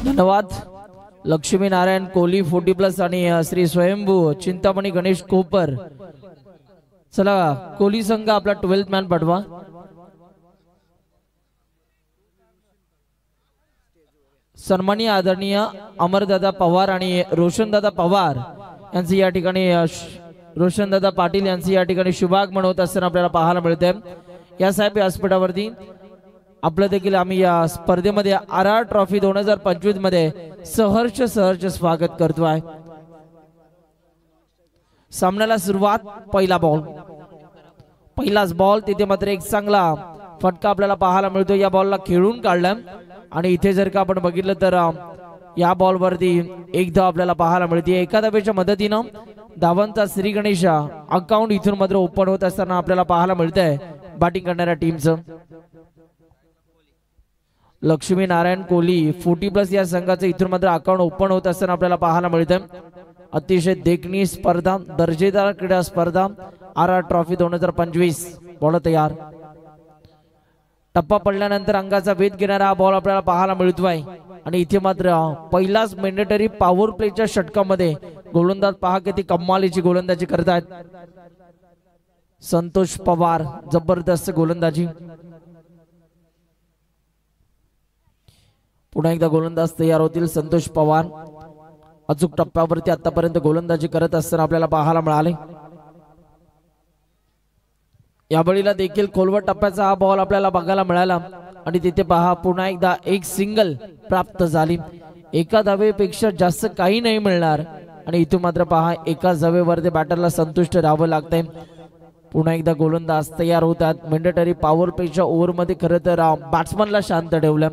धन्यवाद लक्ष्मी नारायण कोली 40+ आणि श्री स्वयंभू चिंतामणी गणेश कोपर। चला कोली संघ आपला 12th मॅन पाठवा। सन्माननीय आदरणीय अमरदादा पवार आणि रोशनदादा पवार यांचे या ठिकाणी रोशनदादा पाटील यांचे या ठिकाणी शुभागमन होत असताना आपल्याला पाहायला मिळते। या साहेब व्यासपीठावरती आपलं देखील आम्ही या स्पर्धेमध्ये RR ट्रॉफी 2025 मध्ये सहर्ष स्वागत करतोय। सामन्याला सुरुवात पहिलाच बॉल तिथे मात्र एक चांगला फटका आपल्याला पाहायला मिळतो। या बॉलला खेळून काढला आणि इथे जर का आपण बघितलं तर या बॉल वरती एक धाव आपल्याला पाहायला मिळते। एका धावेच्या मदतीनं धावांचा श्री गणेश अकाउंट इथून मात्र ओपन होत असताना आपल्याला पाहायला मिळतंय बॅटिंग करणाऱ्या टीमचं। लक्ष्मी नारायण कोली 40+ या संघाचं इथून मात्र अकाउंट ओपन होत असताना आपल्याला पाहायला मिळतंय। अतिशय देखणी स्पर्धा, दर्जेदार क्रीडा स्पर्धा RR ट्रॉफी 2025। बॉल तयार, टप्पा पडल्यानंतर अंगाचा वेध घेणारा हा बॉल आपल्याला पाहायला मिळतोय आणि इथे मात्र पहिलाच मॅन्डेटरी पॉवर प्लेच्या षटकामध्ये गोलंदाज पहा किती कमालीची गोलंदाजी करतात। संतोष पवार जबरदस्त गोलंदाजी। पुन्हा एकदा गोलंदाज तयार होतील संतोष पवार। अचूक टप्प्यावरती आतापर्यंत गोलंदाजी करत असताना आपल्याला पाहायला मिळाले। या बळीला देखील खोलवर टप्प्याचा हा बॉल आपल्याला बघायला मिळाला आणि तिथे पहा पुन्हा एकदा एक सिंगल प्राप्त झाली। एका धावेपेक्षा जास्त काही नाही मिळणार आणि इथून मात्र पहा एका धावेवरती बॅटरला संतुष्ट राहावं लागतंय। पुन्हा एकदा गोलंदाज तयार होतात। मॅन्डेटरी पॉवर प्लेच्या ओव्हर मध्ये खरं तर बॅट्समनला शांत ठेवलं।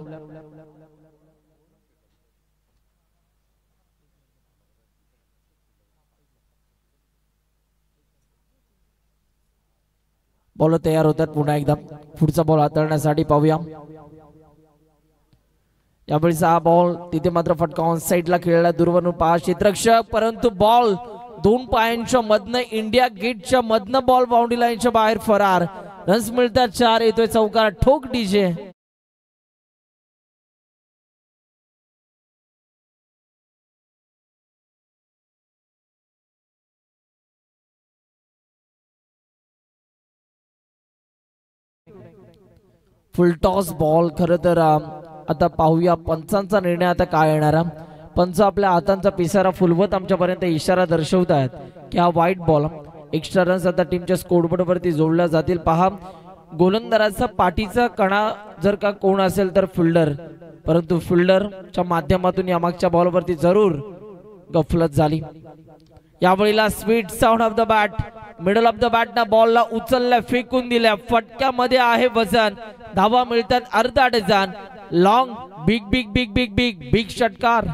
बॉल तयार होतात पुन्हा एकदा पुढचा बॉल हाताळण्यासाठी पाहूया। यावेळी हा बॉल तिथे मात्र फटका ऑन साइडला खेळला दूरवरून पहा क्षेत्ररक्षक, परंतु बॉल 2 पायांच्या मधनं इंडिया गेटच्या मधनं बॉल बाउंड्री लाईनच्या बाहेर फरार। रन्स मिळतात 4, येतोय चौकार, ठोक डीजे। फुल टॉस बॉल। खरं तर आता पाहूया पंचांचा निर्णय आता काय येणार। पंच आपल्या हातांचा पिसारा फुलवत आमच्यापर्यंत इशारा दर्शवतात की हा वाईट बॉल। एक्स्ट्रा रन्स आता टीमच्या स्कोरबोर्ड वरती जोडल्या जातील। पहा गोलंदाजाचा पाठीचा कणा जर का कोण असेल तर फिल्डर, परंतु फिल्डरच्या माध्यमातून या मागच्या बॉल वरती जरूर गफलत झाली। यावेळीला sweet sound of the bat, middle of the bat ना बॉलला उचलल्या, फेकून दिल्या, फटक्यामध्ये आहे वजन, धावा मिळतात अर्धा डझन। Long big big big big big big षटकार।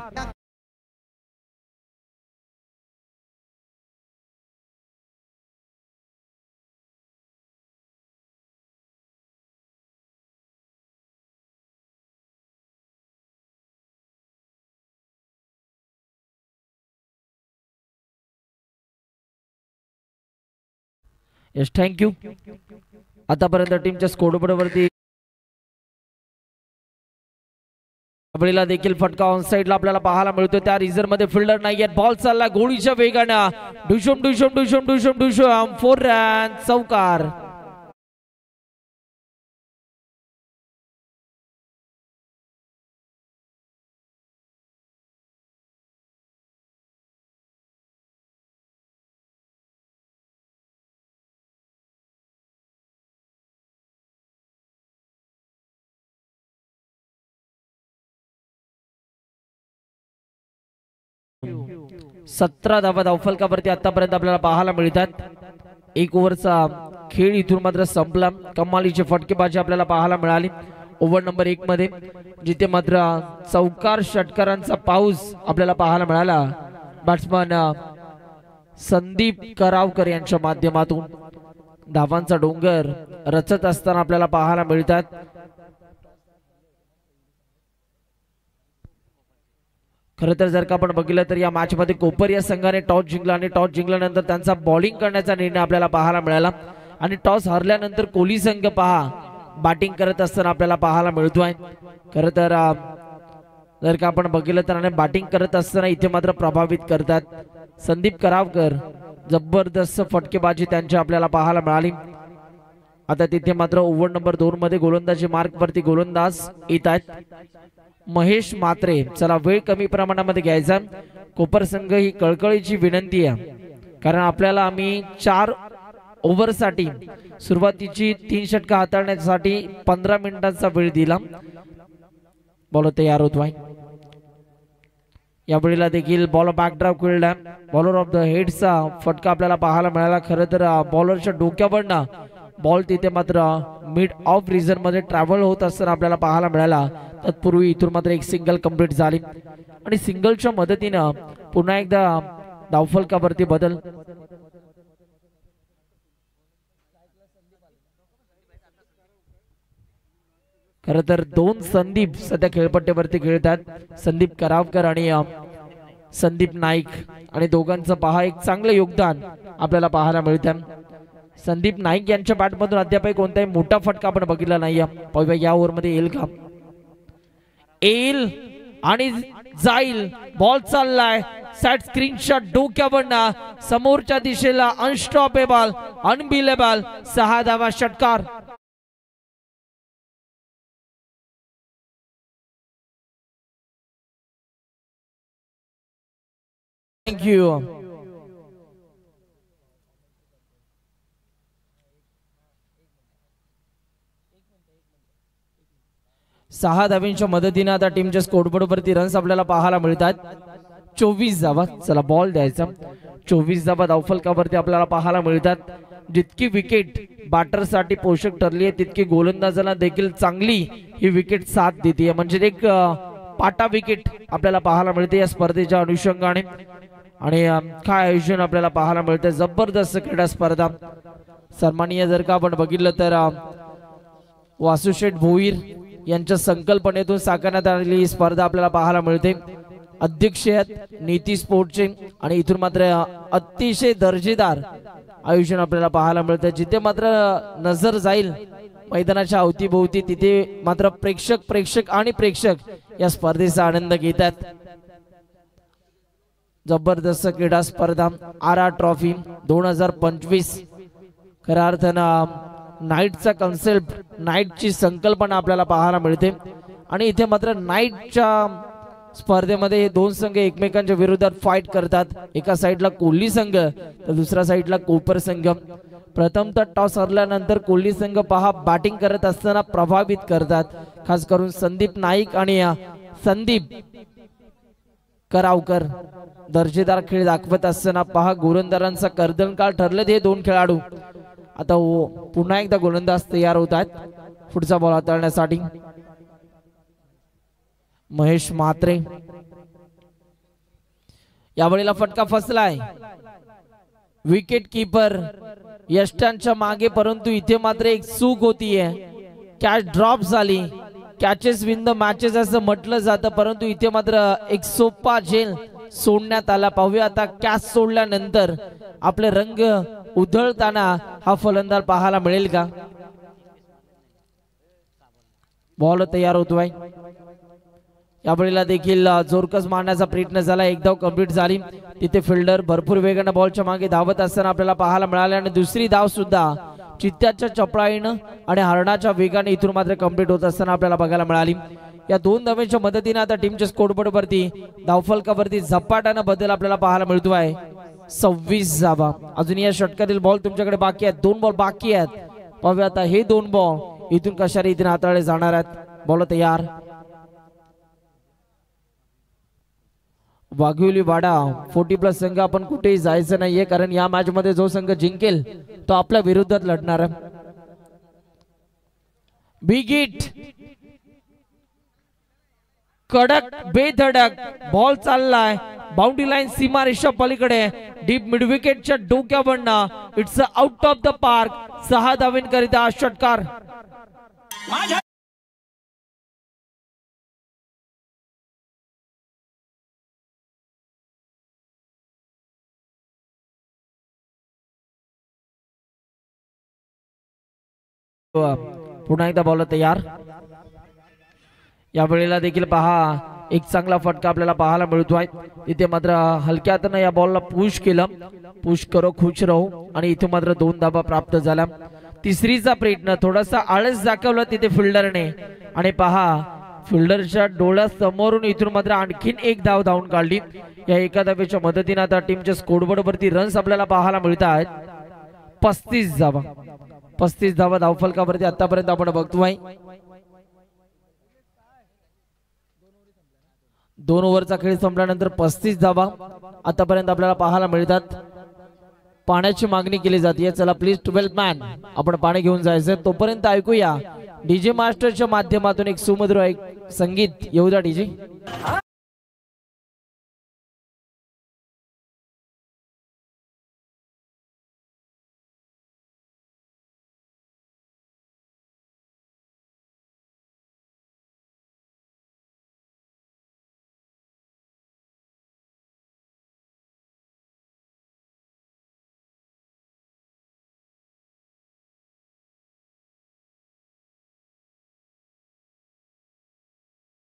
Yes, thank you. आतापर्यंत टीमच्या स्कोरबोर्ड वरती आपल्याला देखील फटका ऑन साइडला आपल्याला पाहायला मिळतो। त्या रिझर्व मध्ये फिल्डर नाहीये। बॉल चालला गोळीच्या वेगानं, डुशुम डुशुम डुशुम डुशुम डुशुम, 4 रन, चौकार। सतरा धावा धावफलकावरती आतापर्यंत आपल्याला पाहायला मिळतात। 1 ओव्हरचा खेळ इथून मात्र संपला। कमालीचे फटकेबाजी आपल्याला पाहायला मिळाली ओव्हर नंबर 1 मध्ये, जिथे मात्र चौकार षटकारांचा पाऊस आपल्याला पाहायला मिळाला। बॅट्समन संदीप करावकर यांच्या माध्यमातून धावांचा डोंगर रचत असताना आपल्याला पाहायला मिळतात। खरं तर जर का आपण बघितलं तर या मॅच मध्ये कोपर या संघाने टॉस जिंकला आणि टॉस जिंकल्यानंतर त्यांचा बॉलिंग करण्याचा निर्णय आपल्याला पाहायला मिळाला आणि टॉस हरल्यानंतर कोहली संघ पहा बॅटिंग करत असताना आपल्याला पाहायला मिळतोय। खरं तर जर का आपण बघितलं तर बॅटिंग करत असताना इथे मात्र प्रभावित करतात संदीप करावकर. जबरदस्त फटकेबाजी त्यांची आपल्याला पाहायला मिळाली. आता तिथे मात्र ओव्हर नंबर 2 मध्ये गोलंदाजी मार्क वरती गोलंदाज येत आहेत महेश म्हात्रे. चला वेळ कमी प्रमाणामध्ये घ्यायचा. कोपर संघ ही कळकळीची विनंती आहे कारण आपल्याला आम्ही 4 ओव्हरसाठी सुरुवातीची 3 षटका हाताळण्यासाठी 15 मिनिटांचा वेळ दिला. बॉलर तयार होतोय. या वेळेला देखील बॉलर बॅकड्राईव्ह खेळला. बॉलर ऑफ द हेडचा फटका आपल्याला पाहायला मिळाला. खरं तर बॉलरच्या डोक्यावरनं बॉल तिथे मात्र मिड ऑफ रिझन मध्ये ट्रॅव्हल होत असताना आपल्याला पाहायला मिळाला. तत्पूर्वी इथून मात्र एक सिंगल कंप्लीट झाली आणि सिंगलच्या मदतीनं पुन्हा एकदा धावफलकावरती बदल. खरं तर 2 संदीप सध्या खेळपट्टीवरती खेळतात. संदीप करावकर आणि संदीप नाईक आणि दोघांचं पहा एक चांगलं योगदान आपल्याला पाहायला मिळतं. संदीप नाईक यांच्या बॅटमधून अद्याप कोणताही मोठा फटका आपण बघितला नाही. पाहूया या ओव्हरमध्ये येईल का. येईल आणि जाईल. बॉल चाललाय साइड स्क्रीनशॉट डोक्यावरनं समोरच्या दिशेला अनस्टॉपेबल अनबिलेबल 6 धावा षटकार. थँक्यू. 6 धावांच्या मदतीने आता टीमच्या स्कोरबोर्ड वरती रन्स आपल्याला पाहायला मिळतात. 24 धावा. चला बॉल द्यायचा. 24 धावा धावफलकावरती आपल्याला पाहायला मिळतात. जितकी विकेट बॅटरसाठी पोषक ठरली आहे तितकी गोलंदाजांना देखील चांगली ही विकेट साथ देते. म्हणजे एक पाटा विकेट आपल्याला पाहायला मिळते या स्पर्धेच्या अनुषंगाने. आणि काय आयोजन आपल्याला पाहायला मिळते. जबरदस्त क्रीडा स्पर्धा. सन्माननीय जर का आपण बघितलं तर वासुशेठ भोईर यांच्या संकल्पनेतून साकारण्यात आलेली ही स्पर्धा आपल्याला पाहायला मिळते. अध्यक्ष आहेत नीती स्पोर्टचे आणि इथून मात्र अतिशय दर्जेदार आयोजन आपल्याला पाहायला मिळतं. जिथे मात्र नजर जाईल मैदानाच्या अवतीभोवती तिथे मात्र प्रेक्षक आणि प्रेक्षक या स्पर्धेचा आनंद घेतात. जबरदस्त क्रीडा स्पर्धा आर ट्रॉफी 2025 खऱ्या अर्थानं नाईटचा कन्सेप्ट नाईटची संकल्पना आपल्याला पाहायला मिळते. आणि इथे मात्र नाईटच्या स्पर्धेमध्ये हे 2 संघ एकमेकांच्या विरोधात फाईट करतात. एका साईडला कोल्ही संघ तर दुसऱ्या साईडला कोपर संघ. प्रथमतः टॉस हरल्यानंतर कोल्ही संघ पहा बॅटिंग करत असताना प्रभावित करतात. खास करून संदीप नाईक आणि संदीप करावकर दर्जेदार खेळ दाखवत असताना पहा गोलंदाजांचा कर्दनकाळ ठरले हे 2 खेळाडू. आता पुन्हा एकदा गोलंदाज तयार होत आहेत पुढचा बॉल हाताळण्यासाठी. महेश म्हात्रे. यावेळेला फटका फसलाय. विकेट कीपर यष्टांच्या मागे परंतु इथे मात्र एक चूक होतीये. कॅच ड्रॉप झाली. कॅचेस विन द मॅचेस असं म्हटलं जातं परंतु इथे मात्र एक सोपा झेल सोडण्यात आला. पाहूया आता कॅच सोडल्यानंतर आपले रंग उधळताना हा फलंदाज पाहायला मिळेल का. बॉल तयार होतोय. यावेळेला देखील जोरकस मारण्याचा प्रयत्न झाला. एक धाव कंप्लीट झाली. तिथे फिल्डर भरपूर वेगाने बॉलच्या मागे धावत असताना आपल्याला पाहायला मिळाले आणि दुसरी धाव सुद्धा चित्त्याच्या चपळाईनं आणि हरणाच्या वेगाने इथून मात्र कंप्लीट होत असताना आपल्याला बघायला मिळाली. या 2 धावांच्या मदतीने आता टीमच्या स्कोरबोर्ड वरती धावफलकावरती झपाट्यानं बदल आपल्याला पाहायला मिळतो आहे. 26 धावा. अजून या षटकातील बॉल तुमच्याकडे बाकी आहेत. 2 बॉल बाकी आहेत. पाहूया आता हे 2 बॉल इथून कशा रीतीने हाताळले जाणार आहेत. बॉल तयार. वाघिवली वाडा 40+ संघ आपण कुठेही जायचं नाहीये कारण या मॅच मध्ये जो संघ जिंकेल तो आपल्या विरोधात लढणार आहे. Big hit. कडक बेधडक बॉल चाललाय बाउंड्री लाईन सीमा रेषा पलीकडे डीप मिड विकेटच्या डोक्यावरनं. It's out of the park. 6 धावांकरिता षटकार. पुन्हा एकदा बॉल तयार. या वेळेला देखील पहा एक चांगला फटका आपल्याला पाहायला मिळतोय। इथे मात्र हलक्यातनं या बॉलला पुश केलं, पुश करो खुश राहू आणि इथे मात्र 2 धावा प्राप्त झाल्या। तिसरीचा प्रयत्न थोडासा आळस दाखवला तिथे फिल्डरने आणि पहा फिल्डरच्या डोळ्यासमोरून इथून मात्र आणखीन एक धाव धावून काढली। या एका धावेच्या मदतीने आता टीमच्या स्कोरबोर्ड वरती रन्स आपल्याला पाहायला मिळत आहेत 35 धावा। 35 धावा धावफलकावरती आतापर्यंत आपण बघतोय। 2 ओव्हरचा खेळ संपल्यानंतर 35 धावा आतापर्यंत आपल्याला पाहायला मिळतात। पाण्याची मागणी केली जाते, चला प्लीज 12 मॅन आपण पाणी घेऊन जायचं। तोपर्यंत ऐकूया डीजे मास्टरच्या माध्यमातून एक सुमधुर एक संगीत येऊ द्या डीजे।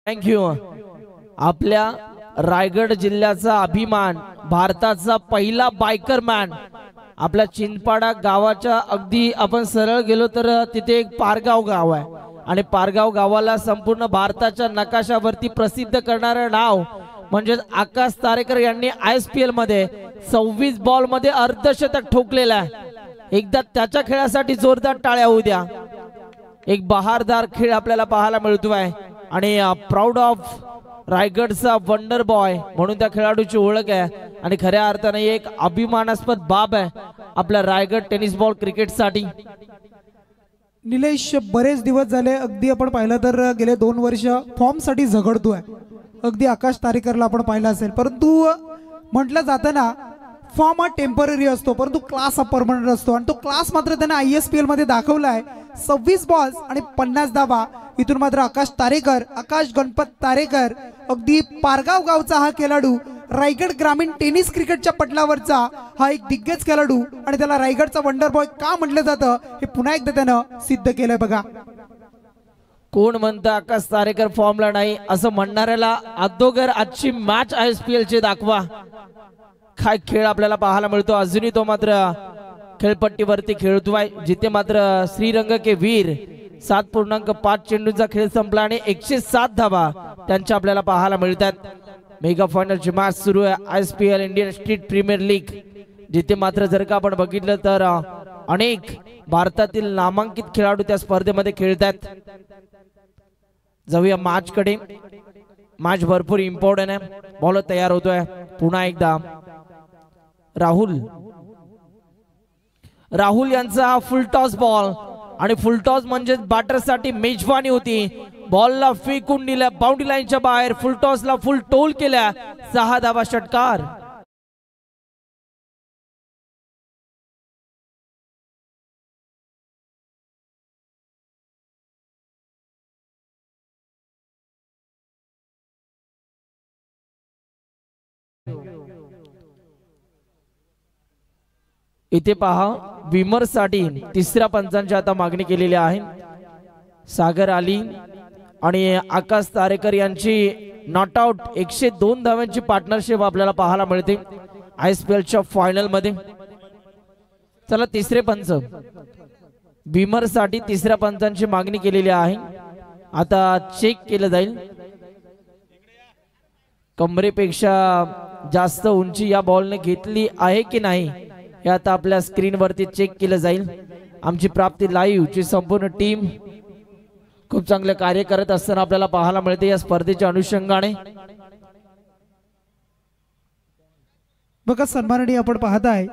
थँक्यू। आपल्या रायगड जिल्ह्याचा अभिमान, भारताचा पहिला बायकर मॅन, आपल्या चिंचपाडा गावाच्या अगदी आपण सरळ गेलो तर तिथे एक पारगाव गाव आहे आणि पारगाव गावाला संपूर्ण भारताच्या नकाशावरती प्रसिद्ध करणारे नाव म्हणजे आकाश तारेकर यांनी ISPL मध्ये 26 बॉल मध्ये अर्धशतक ठोकलेला आहे। एकदा त्याच्या खेळासाठी जोरदार टाळ्या होऊ द्या। एक बहारदार खेळ आपल्याला पाहायला मिळतोय आणि प्राऊड ऑफ रायगडचा वंडर बॉय म्हणून त्या खेळाडूची ओळख आहे आणि खऱ्या अर्थाने एक अभिमानास्पद बाब आहे आपल्या रायगड टेनिस बॉल क्रिकेटसाठी। निलेश बरेच दिवस झाले अगदी आपण पाहिलं तर गेले 2 वर्ष फॉर्म साठी झगडतोय। अगदी आकाश तारेकरला आपण पाहिलं असेल, परंतु म्हटलं जातं ना फॉर्म हा टेम्पररी असतो परंतु क्लास हा परमनंट असतो आणि तो क्लास मात्र त्याने ISPL मध्ये दाखवलाय। 26 बॉल्स आणि 50 धावा। इथून मात्र आकाश तारेकर, आकाश गणपत तारेकर अगदी पारगाव गावचा हा खेळाडू, रायगड ग्रामीण टेनिस क्रिकेटच्या पटलावरचा हा एक दिग्गज खेळाडू आणि त्याला रायगडचा वंडर बॉय का म्हटलं जातं हे पुन्हा एकदा त्यानं सिद्ध केलंय बघा। कोण म्हणतं आकाश तारेकर फॉर्मला नाही असं म्हणणाऱ्याला अगोदर आजची मॅच ISPL ची दाखवा। काय खेळ आपल्याला पाहायला मिळतो। अजूनही तो मात्र खेळपट्टीवरती खेळतोय जिथे मात्र श्रीरंग के वीर 7.5 चेंडूंचा खेळ संपला आणि 107 धावा त्यांच्या आपल्याला पाहायला मिळतात। मेगा फायनलची मॅच सुरू आहे ISPL Indian street premier league जिथे मात्र जर का आपण बघितलं तर अनेक भारतातील नामांकित खेळाडू त्या स्पर्धेमध्ये खेळतात। जाऊया मॅच कडे। मॅच भरपूर इम्पॉर्टंट आहे। बॉल तयार होतोय पुन्हा एकदा राहुल यांचा हा फुल टॉस बॉल आणि फुल टॉस म्हणजे बॅटरसाठी मेजवानी होती। बॉलला फेकून दिल्या बाउंड्री लाईनच्या बाहेर, फुल टॉसला फुल टोल केल्या, 6 धावा षटकार। इथे पहा विमर साठी तिसऱ्या पंचांची आता मागणी केलेली आहे। सागर अली आणि आकाश तारेकर यांची नॉट आउट 102 धावांची पार्टनरशिप आपल्याला पाहायला मिळते ISPL च्या फायनल मध्ये। चला तिसरे पंच विमर साठी तिसऱ्या पंचांची मागणी केलेली आहे। आता चेक केलं जाईल कमरेपेक्षा जास्त उंची या बॉलने घेतली आहे की नाही हे आता आपल्या स्क्रीन वरती चेक केलं जाईल। आमची प्राप्ती लाईव्ह ची संपूर्ण टीम खूप चांगले कार्य करत असताना आपल्याला पाहायला मिळते या स्पर्धेच्या अनुषंगाने। बघा सन्माननीय आपण पाहताय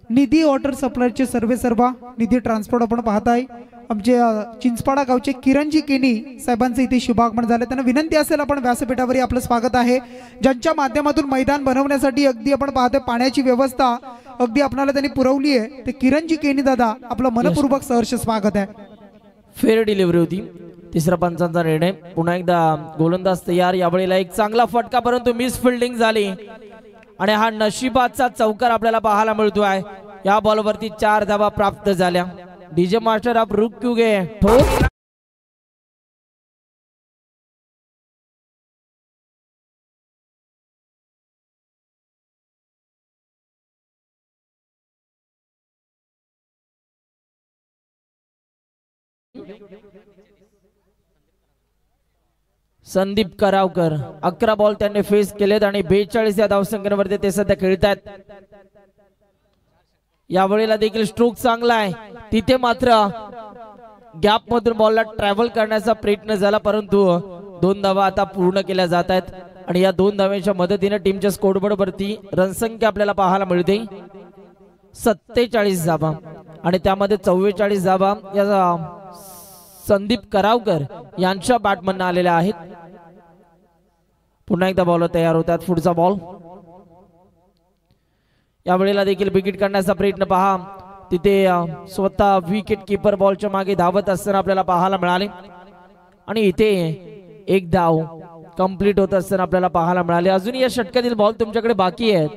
निधी वॉटर सप्लायचे सर्वेसर्वा निधी ट्रान्सपोर्ट आपण पाहताय आमचे चिंचपाडा गावचे किरणजी केनी साहेबांचे इथे शुभागमन झाले। त्यांना विनंती असेल आपण व्यासपीठावर आपलं स्वागत आहे ज्यांच्या माध्यमातून मैदान बनवण्यासाठी अगदी आपण पाहतोय पाण्याची व्यवस्था अगदी आपल्याला त्यांनी पुरवली आहे ते किरणजी केनी दादा आपलं मनपूर्वक सहर्ष स्वागत आहे। फेअर डिलिव्हरी होती तिसरा पंचांचा निर्णय। पुन्हा एकदा गोलंदाज तयार, यावेळेला एक चांगला फटका परंतु मिस फिल्डिंग झाली आणि हा नशिबाचा चौकार आपल्याला पाहायला मिळतोय। या बॉलवरती 4 धावा प्राप्त झाल्या। डीजे मास्टर आप रुक क्यों गए ठोक संदीप करावकर 11 बॉल त्यांनी फेस केलेत आणि 42 या धावसंख्येवरती ते सध्या खेळतात. यावेळेला देखील स्ट्रोक चांगला आहे. तिथे मात्र गॅप मधून बॉलला ट्रॅव्हल करण्याचा प्रयत्न झाला, परंतु 2 धावा आता पूर्ण केल्या जात आहेत आणि या 2 धाव्यांच्या मदतीने टीमच्या स्कोरबोर्ड वरती रनसंख्या आपल्याला पाहायला मिळते 47 धावा आणि त्यामध्ये 44 धावा या संदीप करावकर यांच्या बॅटमधून आलेल्या आहेत. पुन्हा एकदा बॉलर तयार होतात. पुढचा बॉल यावेळेला देखील विकेट काढण्याचा प्रयत्न पहा. तिथे स्वतः विकेट कीपर बॉलच्या मागे धावत असताना आपल्याला पाहायला मिळाले आणि इथे एक धाव कंप्लीट होत असताना आपल्याला पाहायला मिळाले. अजून या षटकातील बॉल तुमच्याकडे बाकी आहेत.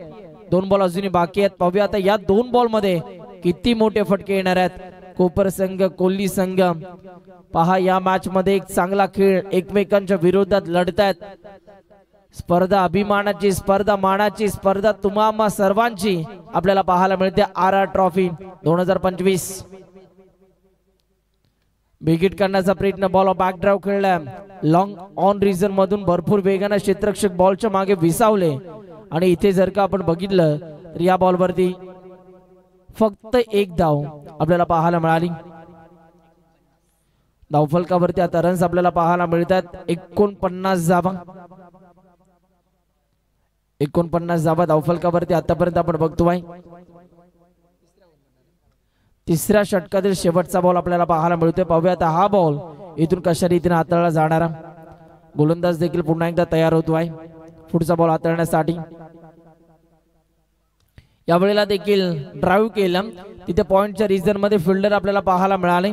2 बॉल अजूनही बाकी आहेत. पाहूया आता या 2 बॉल मध्ये किती मोठे फटके येणार आहेत. कोपर संघ कोल्ली संघ पहा, या मॅच मध्ये एक चांगला खेळ एकमेकांच्या विरोधात लढतायत. स्पर्धा अभिमानाची, स्पर्धा मानाची, स्पर्धा तुम्हा सर्वांची आपल्याला पाहायला मिळते. RR trophy 2025. विकेट काढण्याचा प्रयत्न, बॉल बॅक ड्राइव्ह खेळला. लॉंग ऑन रिझन मधून भरपूर वेगाने क्षेत्ररक्षक बॉलच्या मागे विसावले आणि इथे जर का आपण बघितलं तर या बॉल वरती फक्त एक धाव आपल्याला पाहायला मिळाली. धावफलकावरती आता रन्स आपल्याला पाहायला मिळतात 49 धावा. 49 धावा धावफलकावरती आतापर्यंत आपण बघतोय. तिसऱ्या षटकातील शेवटचा बॉल आपल्याला पाहायला मिळतोय. पाहूया आता हा बॉल इथून कशा रीतीने हाताळला जाणारा. गोलंदाज देखील पुन्हा एकदा तयार होतोय पुढचा बॉल हाताळण्यासाठी. यावेळेला देखील ड्राइव्ह केलं. तिथे पॉइंटच्या रिजन मध्ये फिल्डर आपल्याला पाहायला मिळाले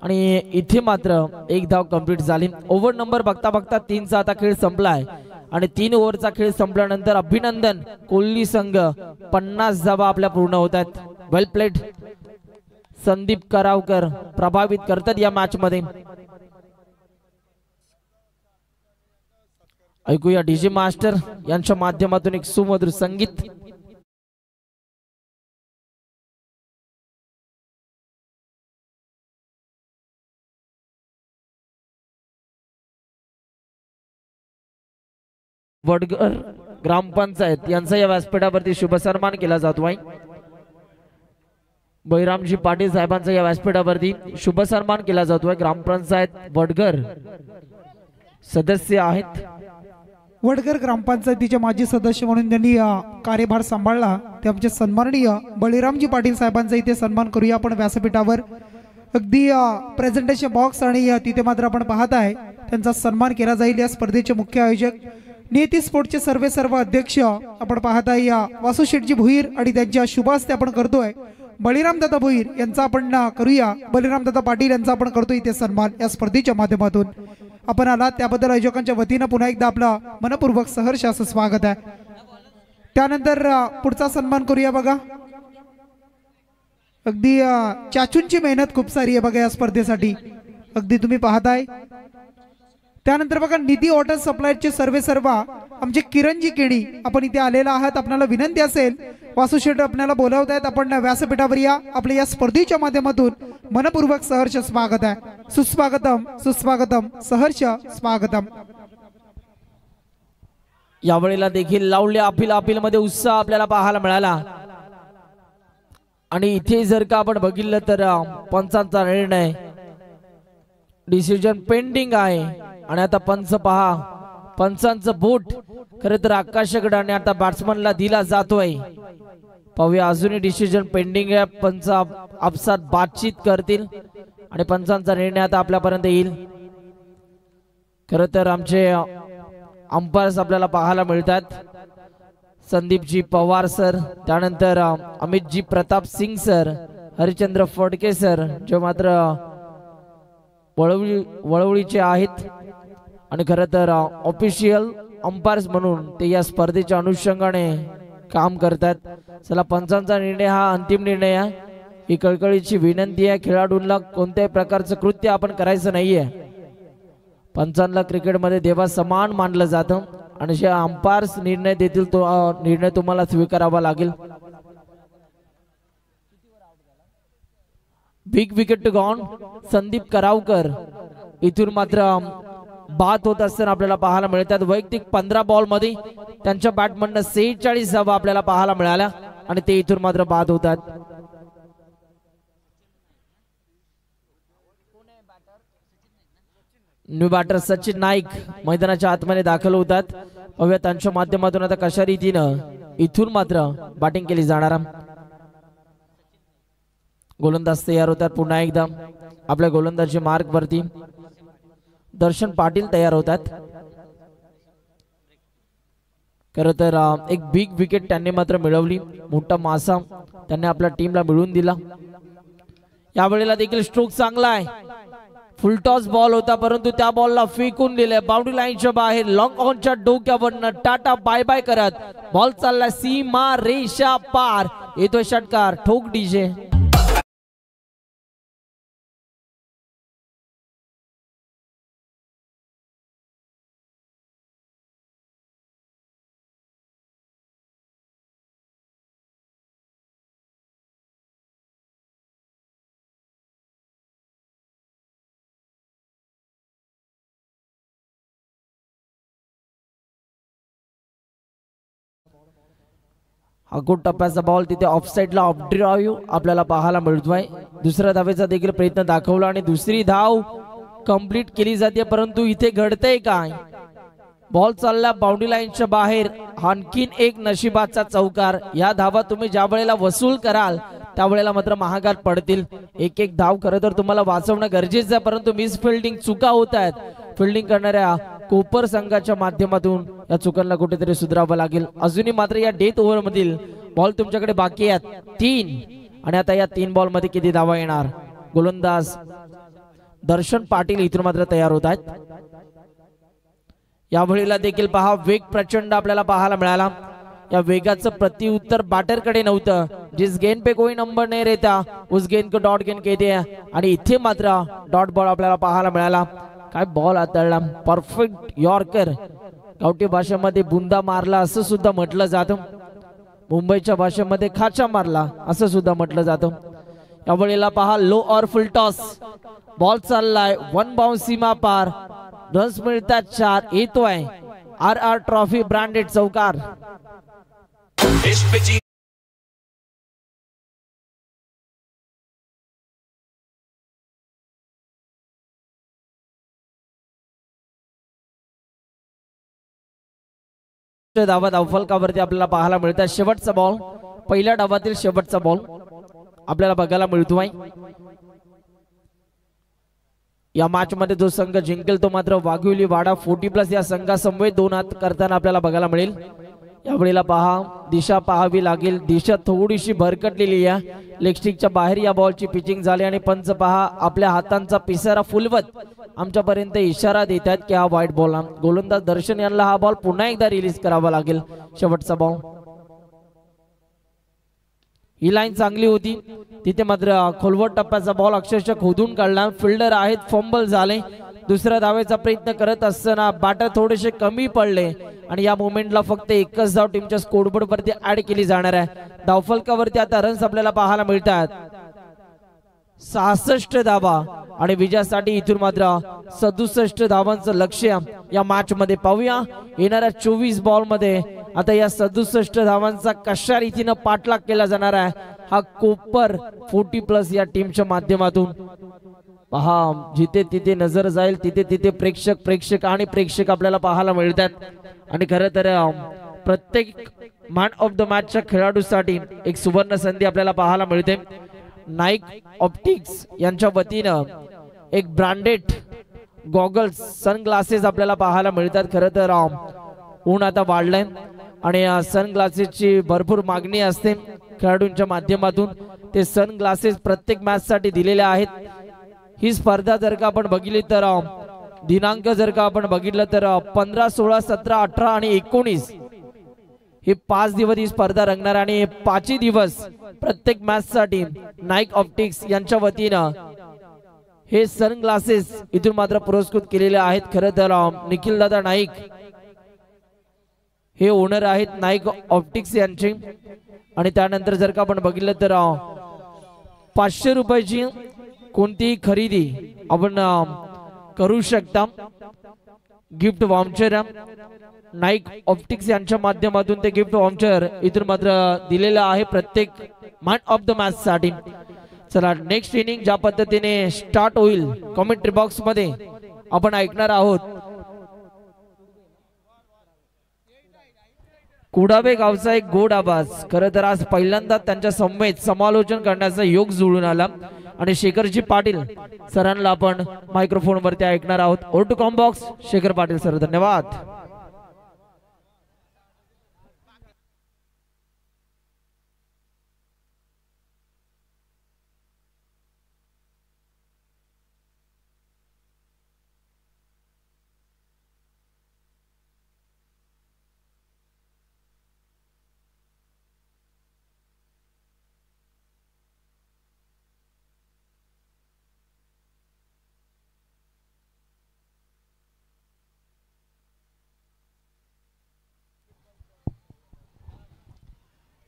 आणि इथे मात्र एक धाव कंप्लीट झाली. ओव्हर नंबर बघता बघता 3चा आता खेळ संपलाय आणि 3 ओव्हरचा खेळ संपल्यानंतर अभिनंदन कोल्ली संघ 50 धावा आपल्या पूर्ण होत आहेत. वेल प्लेड. संदीप करावकर प्रभावित करतात या मॅच मध्ये. ऐकूया डीजे मास्टर यांच्या माध्यमातून एक सुमधुर संगीत. वडगर ग्रामपंचायत यांचा या व्यासपीठावरती शुभ सन्मान केला जातोय. बळीरामजी पाटील साहेबांचा या व्यासपीठावरती शुभ सन्मान केला जातोय. ग्रामपंचायत वडगर सदस्य आहेत. वडगर ग्रामपंचायतीचे माजी सदस्य म्हणून त्यांनी कार्यभार सांभाळला ते आमचे सन्माननीय बळीरामजी पाटील साहेबांचा इथे सन्मान करूया आपण व्यासपीठावर. अगदी प्रेझेंटेशन बॉक्स आणि तिथे मात्र आपण पाहत आहे त्यांचा सन्मान केला जाईल. या स्पर्धेचे मुख्य आयोजक नियती स्पोर्टचे सर्व अध्यक्ष आपण पाहत आहे वासू शेटजी भुईर आणि त्यांच्या शुभ हस्ते आपण करतोय. बळीरामदादा भुईर यांचा आपण करूया. बळीरामदादा पाटील यांचा आपण करतोय इथे सन्मान या स्पर्धेच्या माध्यमातून. आपण आलात त्याबद्दल आयोजकांच्या वतीनं पुन्हा एकदा आपला मनपूर्वक सहर्ष असं स्वागत आहे. त्यानंतर पुढचा सन्मान करूया. बघा अगदी चाचूंची मेहनत खूप सारी आहे बघा या स्पर्धेसाठी. अगदी तुम्ही पाहताय. त्यानंतर बघा निधी वॉटर सप्लायरचे सर्व आमचे किरणजी केणी आपण इथे आलेला आहात. आपल्याला विनंती असेल वासू शेट आपल्याला बोलवत आहेत. आपण व्यासपीठावर या. आपल्या या स्पर्धेच्या माध्यमातून मनपूर्वक सहर्ष स्वागत आहे. सुस्वागतम सुस्वागतम सहर्ष स्वागतम. यावेळेला देखील लावल्या अपील मध्ये उत्साह आपल्याला पाहायला मिळाला आणि इथे जर का आपण बघितलं तर पंचांचा निर्णय डिसिजन पेंडिंग आहे आणि आता पंच पहा. पंचांचं बोट खरे तर आकाशाकडे आणि आता बॅट्समनला दिला जातोय. पाहूया अजूनही डिसिजन पेंडिंग आहे. पंच आपसात बातचीत करतील आणि पंचांचा निर्णय आता आपल्यापर्यंत येईल. खरं तर आमचे अंपायर्स आपल्याला पाहायला मिळतात. संदीपजी पवार सर, त्यानंतर अमितजी प्रताप सिंग सर, हरिचंद्र फडके सर जे मात्र वळवळीचे आहेत आणि खरं तर ऑफिशियल अंपायर्स म्हणून ते या स्पर्धेच्या अनुषंगाने काम करतात. चला पंचांचा निर्णय हा अंतिम निर्णय आहे. ही कळकळीची विनंती आहे. खेळाडूंना कोणत्याही प्रकारचं कृत्य आपण करायचं नाहीये. पंचांना क्रिकेटमध्ये देवा समान मानलं जातं आणि जे अंपायर्स निर्णय देतील तो निर्णय तुम्हाला स्वीकारावा लागेल. Big wicket two gone. Sandeep Karavkar इथून मात्र बाद होत असताना आपल्याला पाहायला मिळतात. वैयक्तिक 15 बॉल मध्ये त्यांच्या बॅटमधनं 46 धावा आपल्याला पाहायला मिळाल्या आणि ते इथून मात्र बाद होतात. न्यू बॅटर सचिन नाईक मैदानाच्या आतमध्ये दाखल होतात. पाहूया त्यांच्या माध्यमातून आता कशा रीतीनं इथून मात्र बॅटिंग केली जाणार. गोलंदाज तयार होतात. पुन्हा एकदा आपल्या गोलंदाजी मार्क वरती दर्शन पाटील तयार होतात. खरं तर एक बिग विकेट त्यांनी मात्र मिळवली. मोठा मासा त्यांनी आपल्या टीमला मिळवून दिला. यावेळेला देखील स्ट्रोक चांगला आहे. फुल टॉस बॉल होता परंतु त्या बॉलला फेकून दिले बाउंड्री लाईनच्या बाहेर. लॉंग ऑनच्या डोक्यावरनं टाटा बाय बाय करत बॉल चालला सीमा रेषा पार. येतोय षटकार. ठोक डीजे. अगोट टप्प्याचा बॉल तिथे ऑफसाईडला ऑफ ड्राईव्ह आपल्याला पाहायला मिळतोय. दुसऱ्या धावेचा देखील प्रयत्न दाखवला आणि दुसरी धाव कंप्लीट केली जाते परंतु इथे घडतंय काय. बॉल चालला बाउंड्री लाईनच्या बाहेर. आणखीन एक नशिबाचा चौकार. या धावा तुम्ही ज्या वेळेला वसूल कराल त्यावेळेला मात्र महागात पडतील. एक एक धाव खरं तर तुम्हाला वाचवणं गरजेचं आहे परंतु मिस फिल्डिंग चुका होत आहेत. फिल्डिंग करणाऱ्या कोपर संघाच्या माध्यमातून या चुकांना कुठेतरी सुधारावं लागेल. अजूनही मात्र या डेथ ओव्हर मधील बॉल तुमच्याकडे बाकी आहेत 3 आणि आता या 3 बॉल मध्ये किती धावा येणार. गोलंदाज दर्शन पाटील इथून मात्र तयार होत आहेत. यावेळेला देखील पहा वेग प्रचंड आपल्याला पाहायला मिळाला. या वेगाचं प्रत्युत्तर बॅटर कडे नव्हतं. जिस गेंद पे कोई नंबर नहीं रहता उस गेंद को डॉट गेंद कहते हैं आणि इथे मात्र डॉट बॉल आपल्याला पाहायला मिळाला. काय बॉल हाताळला. Perfect yorker. गावठी भाषेमध्ये बुंदा मारला असं सुद्धा म्हटलं जातं. मुंबईच्या भाषेमध्ये खाचा मारला असं सुद्धा म्हटलं जातं. यावेळेला पहा लो और फुल टॉस. बॉल चाललाय 1 बाउंस सीमा पार. रन्स मिळतात 4. येतोय RR ट्रॉफी ब्रँडेड चौकार. धावा धावफलकावरती आपल्याला पाहायला मिळतात. शेवटचा बॉल. पहिल्या डावातील शेवटचा बॉल आपल्याला बघायला मिळतोय. या मॅच मध्ये जो संघ जिंकेल तो मात्र वाघिवली वाडा 40+ या संघासमवेत 2 हात करताना आपल्याला बघायला मिळेल. यावेळेला पहा दिशा पाहावी लागेल. दिशा थोडीशी भरकटलेली आहे. लेग स्टिकच्या बाहेर या बॉलची पिचिंग झाली आणि पंच पहा आपल्या हातांचा पिसारा फुलवत आमच्यापर्यंत इशारा देतात की हा वाईट बॉल. गोलंदाज दर्शन यांना हा बॉल पुन्हा एकदा रिलीज करावा लागेल. शेवटचा बॉल. ही लाईन चांगली होती. तिथे मात्र खोलवट टप्प्याचा बॉल अक्षरशः खोदून काढला. फिल्डर आहेत. फंबल झाले. दुसऱ्या धावेचा प्रयत्न करत असताना बॅटर थोडेसे कमी पडले आणि या मोमेंटला फक्त एकच धाव टीमच्या स्कोरबोर्ड वरती ऍड केली जाणार आहे. धावफलकावरती आता रन्स आपल्याला पाहायला मिळतात 66 धावा आणि विजयासाठी इथून मात्र 67 धावांचं लक्ष्य या मॅच मध्ये. पाहूया येणाऱ्या 24 बॉल मध्ये आता या 67 धावांचा कशा रीतीनं पाठलाग केला जाणार आहे. हा कोपर 40+ या टीमच्या माध्यमातून. पहा जिथे तिथे नजर जाईल तिथे तिथे प्रेक्षक आणि प्रेक्षक आपल्याला पाहायला मिळतात आणि खरं तर प्रत्येक मॅन ऑफ द मॅचच्या खेळाडूसाठी एक सुवर्ण संधी आपल्याला पाहायला मिळते. नाईक ऑप्टिक्स यांच्या वतीनं एक ब्रँडेड गॉगल्स सनग्लासेस आपल्याला पाहायला मिळतात. खरं तर ऊन आता वाढलंय आणि सनग्लासेसची भरपूर मागणी असते खेळाडूंच्या माध्यमातून. ते सनग्लासेस प्रत्येक मॅच साठी दिलेले आहेत. ही स्पर्धा जर का आपण बघितली तर दिनांक जर का आपण बघितलं तर 15, 16, 17, 18 आणि 19 हे 5 दिवस ही स्पर्धा रंगणार आणि 5 दिवस प्रत्येक मॅच साठी नाईक ऑप्टिक्स यांच्या वतीनं हे सनग्लासेस इथून मात्र पुरस्कृत केलेले आहेत. खरं तर निखिल दादा नाईक हे ओनर आहेत नाईक ऑप्टिक्स यांचे आणि त्यानंतर जर का आपण बघितलं तर 500 रुपयाची कोणतीही खरेदी आपण करू शकता। गिफ्ट वाउचर नाईक ऑप्टिक्स यांच्या माध्यमातून ते गिफ्ट वाउचर इथून मात्र दिलेलं आहे प्रत्येक मॅन ऑफ द मॅच साठी। चला नेक्स्ट इनिंग ज्या पद्धतीने स्टार्ट होईल कमेंट्री बॉक्स मध्ये आपण ऐकणार आहोत। कुडावे गावचा एक गोड आवाज, खरं तर आज पहिल्यांदा त्यांच्या समवेत समालोचन करण्याचा योग जुळून आला आणि शेखरजी पाटील सरांना आपण मायक्रोफोन वरती ऐकणार आहोत। O to comm box Shekhar Patil sir, धन्यवाद।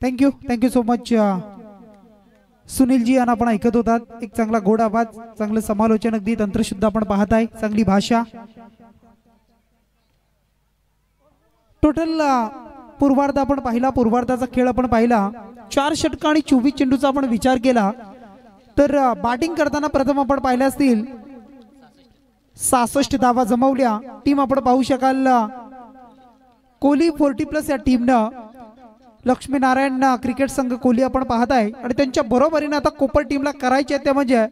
Thank you so much Sunilji. आणि आपण ऐकत होतात एक चांगला गोड आवाज, चांगलं समालोचन, अगदी तंत्रशुद्ध आपण पाहताय, चांगली भाषा। टोटल पूर्वार्ध आपण पाहिला, पूर्वार्धाचा खेळ आपण पाहिला। 4 षटक आणि 24 चेंडूचा आपण विचार केला तर बॅटिंग करताना प्रथम आपण पाहिल्या असतील 66 धावा जमवल्या। टीम आपण पाहू शकाल कोहली 40+ या टीमनं लक्ष्मीनारायण क्रिकेट संघ कोहली आपण पाहताय आणि त्यांच्या बरोबरीने आता कोपर टीमला करायचे ते म्हणजे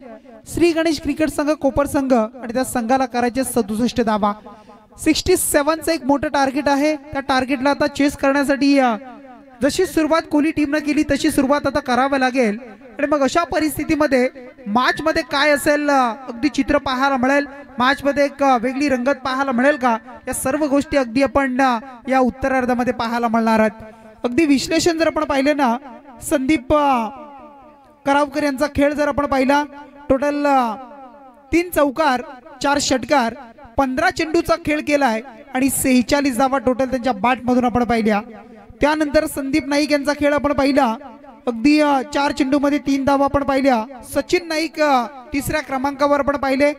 श्री गणेश क्रिकेट संघ कोपर संघ आणि त्या संघाला करायचे 67 धावा। 67चं एक मोठं टार्गेट आहे, त्या टार्गेटला आता चेस करण्यासाठी जशी सुरुवात कोहली टीमनं केली तशी सुरुवात आता करावी लागेल। आणि मग अशा परिस्थितीमध्ये मॅच मध्ये काय असेल अगदी चित्र पाहायला मिळेल, मॅच मध्ये एक वेगळी रंगत पाहायला मिळेल का, या सर्व गोष्टी अगदी आपण या उत्तरार्धामध्ये पाहायला मिळणार आहेत। अगदी विश्लेषण जर आपण पाहिले ना, संदीप करावकर यांचा खेळ जर आपण पाहिला, टोटल 3 चौकार 4 षटकार 15 चेंडूचा खेळ केलाय आणि 46 धावा टोटल त्यांच्या बॅट मधून आपण पाहिल्या। त्यानंतर संदीप नाईक यांचा खेळ आपण पाहिला, अगदी 4 चेंडू मध्ये 3 धावा आपण पाहिल्या। सचिन नाईक 3ऱ्या क्रमांकावर आपण पाहिले,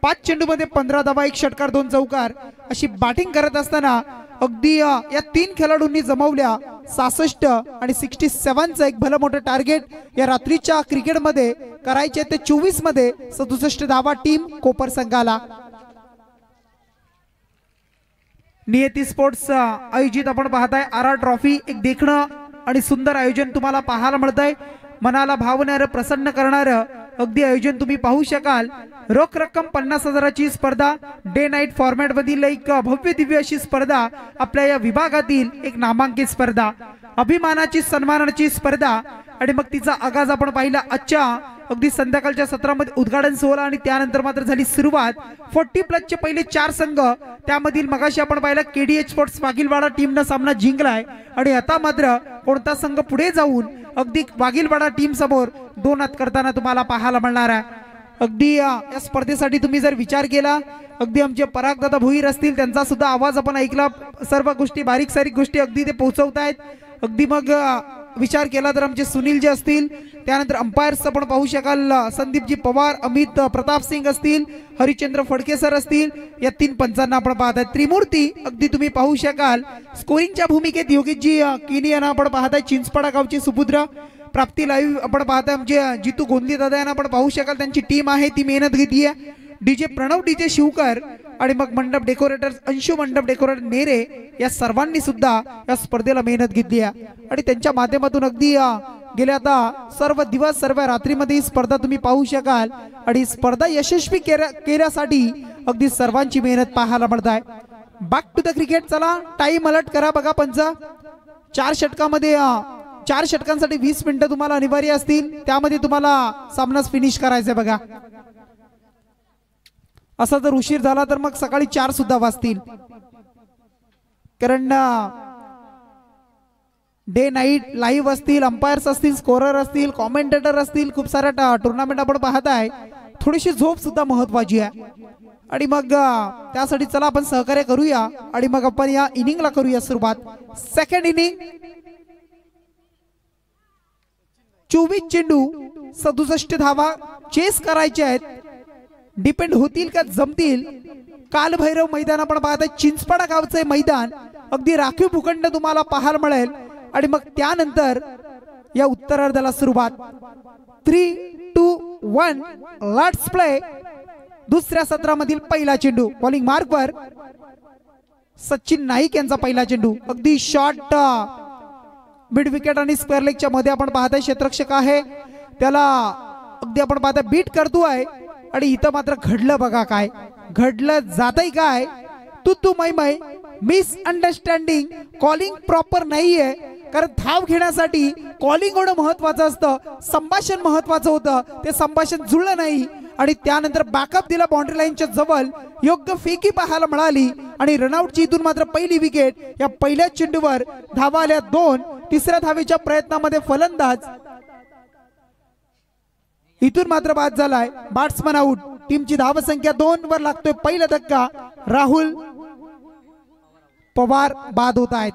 5 चेंडू मध्ये 15 धावा, 1 षटकार 2 चौकार अशी बॅटिंग करत असताना अगदी या 3 खेळाडूंनी जमवल्या 66 आणि 67चं एक भलं मोठं टार्गेट या रात्रीच्या क्रिकेटमध्ये करायचे ते 24 मध्ये 67 धावा टीम कोपर संघाला। नियती स्पोर्ट्स आयोजित आपण पाहताय RR ट्रॉफी, एक देखणं आणि सुंदर आयोजन तुम्हाला पाहायला मिळतंय। मनाला भावणारं प्रसन्न करणारं अगदी आयोजन तुम्ही पाहू शकाल। रोख रक्कम 50,000ची स्पर्धा, डे नाईट फॉर्मॅट मधील एक भव्य दिव्य अशी स्पर्धा, आपल्या या विभागातील एक नामांकित स्पर्धा, अभिमानाची सन्मानाची स्पर्धा। आणि मग तिचा आगाज आपण पाहिला आजच्या अगदी संध्याकाळच्या सत्रामध्ये उद्घाटन सोहळा आणि त्यानंतर मात्र झाली सुरुवात। 40+ चे पहिले 4 संघ, त्यामधील मगाशी आपण पाहिला KDH स्पोर्ट्स वाघिलवाडा टीमनं सामना जिंकलाय आणि आता मात्र कोणता संघ पुढे जाऊन अगदी वाघिलवाडा टीम समोर 2 हात करताना तुम्हाला पाहायला मिळणार आहे। अगदी या स्पर्धेसाठी तुम्ही जर विचार केला, अगदी आमचे पराग दादा भोईर असतील, त्यांचा सुद्धा आवाज आपण ऐकला, सर्व गोष्टी बारीक सारीक गोष्टी अगदी ते पोहोचवतायत। अगदी मग विचार केला तर आमचे सुनील जे असतील, त्यानंतर अंपायर्स आपण पाहू शकाल संदीपजी पवार, अमित प्रताप सिंग असतील, हरिचंद्र फडके सर असतील, या 3 पंचांना आपण पाहताय। त्रिमूर्ती अगदी तुम्ही पाहू शकाल स्कोरिंगच्या भूमिकेत योगेशजी किनी यांना आपण पाहताय, चिंचपाडा गावची सुपुत्र। प्राप्ती लाईव्ह आपण पाहताय आमचे जितू गोंदली दादा यांना आपण पाहू शकाल, त्यांची टीम आहे ती मेहनत घेतीये। डीजे प्रणव, डीजे शिवकर आणि मग मंडप डेकोरेटर्स अंशु मंडप डेकोरेटर नेरे, या सर्वांनी सुद्धा या स्पर्धेला मेहनत घेतली आहे आणि त्यांच्या माध्यमातून अगदी गेल्या आता सर्व दिवस सर्व रात्रीमध्ये ही स्पर्धा तुम्ही पाहू शकाल आणि स्पर्धा यशस्वी केल्यासाठी अगदी सर्वांची मेहनत पाहायला मिळत आहे। बॅक टू द क्रिकेट, चला टाइम अलर्ट करा बघा पंच। 4 षटकामध्ये 4 षटकांसाठी 20 मिनिटं तुम्हाला अनिवार्य असतील, त्यामध्ये तुम्हाला सामना फिनिश करायचा आहे बघा। असा जर उशीर झाला तर मग सकाळी 4 सुद्धा वाजतील, कारण डे नाईट लाईव्ह असतील, अंपायर्स असतील, स्कोरर असतील, कॉमेंटेटर असतील, खूप साऱ्या टुर्नामेंट आपण पाहताय। थोडीशी झोप सुद्धा महत्वाची आहे आणि मग त्यासाठी चला आपण सहकार्य करूया आणि मग आपण या इनिंगला करूया सुरुवात। सेकंड इनिंग 24 चेंडू 67 धावा चेस करायचे आहेत. डिपेंड होतील का जमतील. कालभैरव मैदान आपण पाहताय चिंचपाडा गावचे मैदान अगदी राखीव भूखंड तुम्हाला पाहायला मिळेल. आणि मग त्यानंतर या उत्तरार्धाला सुरुवात. 3, 2, 1 लेट्स प्ले. दुसऱ्या सत्रामधील पहिला चेंडू बॉलिंग मार्कवर सचिन नाईक यांचा पहिला चेंडू अगदी शॉर्ट मिड विकेट आणि स्क्वेअर लेगच्या मध्ये आपण पाहताय क्षेत्ररक्षक आहे त्याला अगदी आपण पाहताय बीट करतोय. आणि इथं मात्र घडलं बघा काय घडलं जातंय काय. तू मै मिसअंडरस्टँडिंग. कॉलिंग प्रॉपर नाहीये कारण धाव घेण्यासाठी कॉलिंग होणं महत्वाचं असतं. संभाषण महत्वाचं होतं ते संभाषण जुळलं नाही. आणि त्यानंतर बॅकअप दिला बाउंड्री लाईनच्या जवळ. योग्य फेकी पाहायला मिळाली आणि रनआउटची इथून मात्र पहिली विकेट. या पहिल्या चेंडूवर धावा आल्या 2. तिसऱ्या धावेच्या प्रयत्नामध्ये फलंदाज इथून मात्र बाद झालाय. Batsman out. टीमची धावसंख्या 2 वर लागतोय पहिला धक्का. राहुल पवार बाद होत आहेत.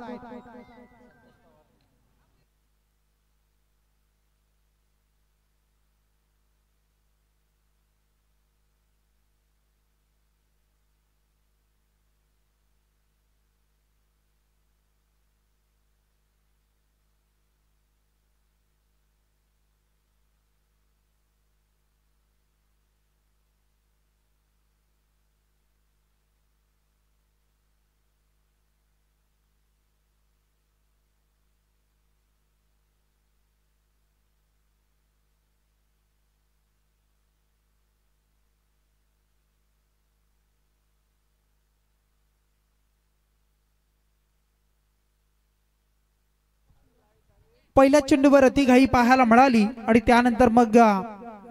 पहिल्या चेंडूवर अतिघाई पाहायला मिळाली आणि त्यानंतर मग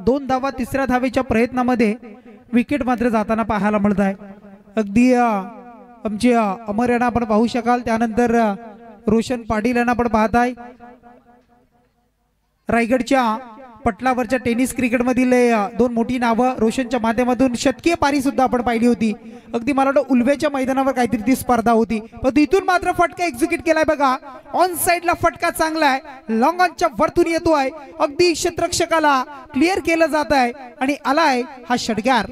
2 धावा तिसऱ्या धावेच्या प्रयत्नामध्ये विकेट मात्र जाताना पाहायला मिळत आहे. अगदी आमचे अमर यांना आपण पाहू शकाल. त्यानंतर रोशन पाटील यांना आपण पाहताय. रायगडच्या पटलावरच्या टेनिस क्रिकेट मधील 2 मोठी नावं रोशनच्या माध्यमातून शतकीय पारी सुद्धा आपण पाहिली होती. अगदी मला वाटतं उल्वेच्या मैदानावर काहीतरी ती स्पर्धा होती. पण इथून मात्र फटका एक्झिक्यूट केलाय बघा. ऑन साइडला फटका चांगला आहे. लॉंग ऑनच्या वरतून येतोय. अगदी क्षेत्ररक्षकाला क्लिअर केलं जात आहे आणि आलाय हा षटकार.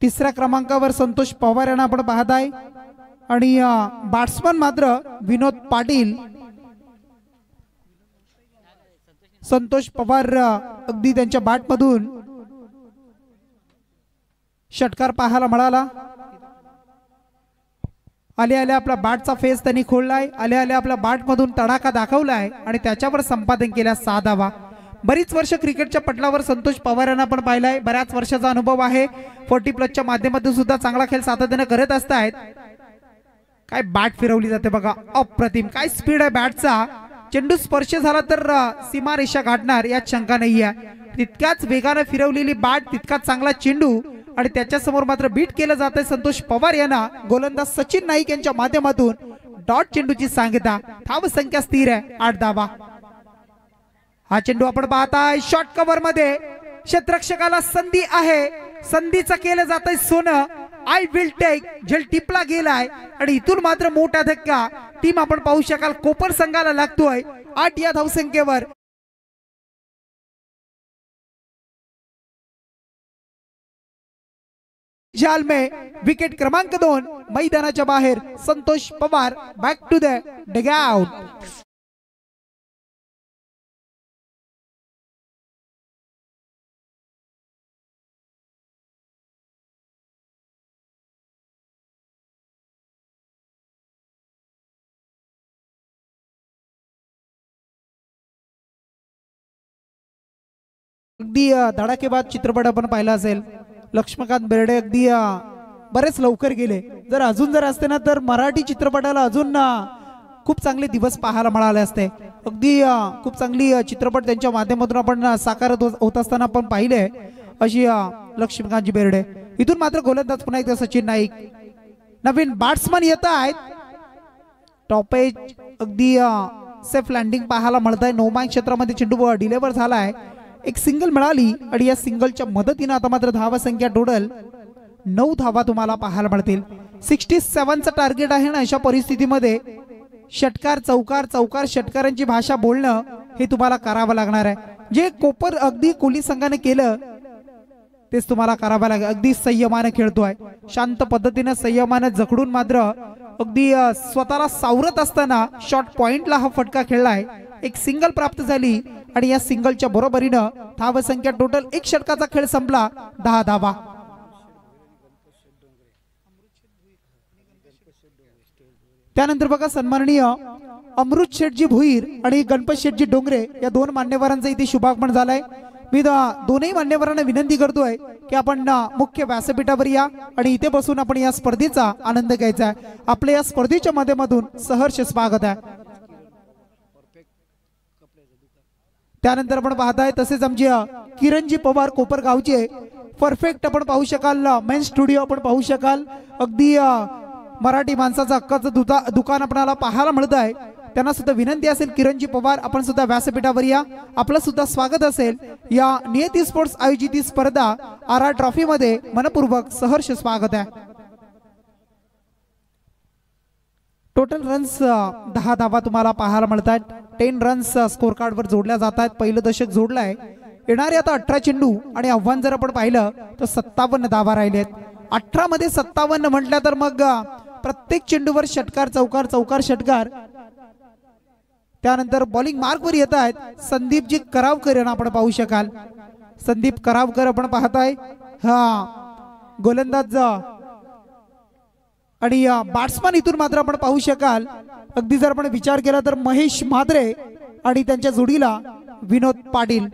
तिसऱ्या क्रमांकावर संतोष पवार यांना आपण पाहताय आणि बॅट्समन मात्र विनोद पाटील. संतोष पवार अगदी त्यांच्या बॅटमधून षटकार पाहायला मिळाला. आले आले आपला बॅटचा फेस त्यांनी खोललाय. आले आले आपल्या बॅटमधून तडाखा दाखवलाय आणि त्याच्यावर संपादन केल्या 6 धावा. बरीच वर्ष क्रिकेटच्या पटलावर संतोष पवार यांना आपण पाहिलाय. बऱ्याच वर्षाचा अनुभव आहे. 40+ माध्यमातून सुद्धा चांगला खेळ सातत्याने करत असतायत. काय बॅट फिरवली जाते बघा. अप्रतिम काय स्पीड आहे बॅटचा. चेंडू स्पर्श झाला तर सीमारेषा गाठणार यात शंका नाही आहे. तितक्याच वेगाने फिरवलेली बॅट तितकाच चांगला चेंडू आणि त्याच्या समोर मात्र बीट केलं जात आहे संतोष पवार यांना. गोलंदाज सचिन नाईक यांच्या माध्यमातून डॉट चेंडूची सांगता. धाव संख्या स्थिर आहे 8 धावा. हा चेंडू आपण पाहताय शॉर्ट कव्हर मध्ये. क्षेत्ररक्षकाला संधी आहे. संधीचं केलं जात आहे सोनं. I will take. झेल टिपला गेलाय आणि इथून मात्र मोठा धक्का. टीम आपण पाहू शकाल कोपर संघाला लागतोय 8 या धावसंख्येवर. जाल में विकेट क्रमांक 2 मैदानाच्या बाहेर. Santosh Pawar back to the dugout. अगदी धडाकेबाद चित्रपट आपण पाहिला असेल. लक्ष्मीकांत बेर्डे अगदी बरेच लवकर गेले. जर असते ना तर मराठी चित्रपटाला अजून खूप चांगले दिवस पाहायला मिळाले असते. अगदी खूप चांगली चित्रपट त्यांच्या माध्यमातून आपण साकारत होत असताना आपण पाहिले अशी लक्ष्मीकांतजी बेर्डे. इथून मात्र गोलंदाज पुन्हा एकदा सचिन नाईक. नवीन बॅट्समन येत आहेत. टॉपेज अगदी सेफ लँडिंग पाहायला मिळत आहे. 9 मार्क क्षेत्रामध्ये चेंडू डिलेवर झालाय. एक सिंगल मिळाली आणि या सिंगलच्या मदतीने आता मात्र धावा संख्या टोटल 9 धावा तुम्हाला पाहायला मिळतील. 67चं टार्गेट आहे ना. अशा परिस्थितीमध्ये षटकार चौकार चौकार षटकारांची भाषा बोलणं हे तुम्हाला करावं लागणार आहे. जे कोपर अगदी कोहली संघाने केलं तेच तुम्हाला करावं लागेल. अगदी संयमाने खेळतोय, शांत पद्धतीने संयमाने जखडून मात्र अगदी स्वतःला सावरत असताना शॉर्ट पॉइंटला हा फटका खेळलाय. एक सिंगल प्राप्त झाली आणि या सिंगलच्या बरोबरीनं धाव संख्या टोटल एक षटकाचा खेळ संपला. 10 धावा. त्यानंतर बघा सन्माननीय अमृत शेठजी भुईर आणि गणपत शेठजी डोंगरे या दोन मान्यवरांचा इथे शुभागमन झालाय. मी दोनही मान्यवरांना विनंती करतोय की आपण मुख्य व्यासपीठावर या आणि इथे बसून आपण या स्पर्धेचा आनंद घ्यायचा आहे. आपल्या या स्पर्धेच्या माध्यमातून सहर्ष स्वागत आहे. त्यानंतर आपण पाहताय तसेच आमचे किरणजी पवार कोपरगावचे परफेक्ट आपण पाहू शकाल. मेन स्टुडिओ आपण पाहू शकाल. अगदी मराठी माणसाचं हक्काचं दुकान आपल्याला पाहायला मिळत आहे. त्यांना सुद्धा विनंती असेल किरणजी पवार आपण सुद्धा व्यासपीठावर या. आपलं सुद्धा स्वागत असेल या नियती स्पोर्ट्स आयोजित स्पर्धा RR ट्रॉफी मध्ये मनपूर्वक सहर्ष स्वागत आहे. टोटल रन्स 10 धावा तुम्हाला पाहायला मिळतात. 10 रन्स स्कोर कार्ड वर जोडल्या जातात. पहिलं दशक जोडलंय. येणारे आता 18 चेंडू आणि आव्हान जर आपण पाहिलं तर 57 धावा राहिलेत. 18 मध्ये 57 म्हटल्या तर मग प्रत्येक चेंडूवर षटकार चौकार चौकार षटकार. त्यानंतर बॉलिंग मार्क वर येत आहेत संदीपजी करावकर यांना आपण पाहू शकाल. संदीप करावकर आपण पाहताय. हा गोलंदाज आणि बॅट्समन इथून मात्र आपण पाहू शकाल. अगदी जर आपण विचार केला तर महेश म्हात्रे आणि त्यांच्या जोडीला विनोद पाटील.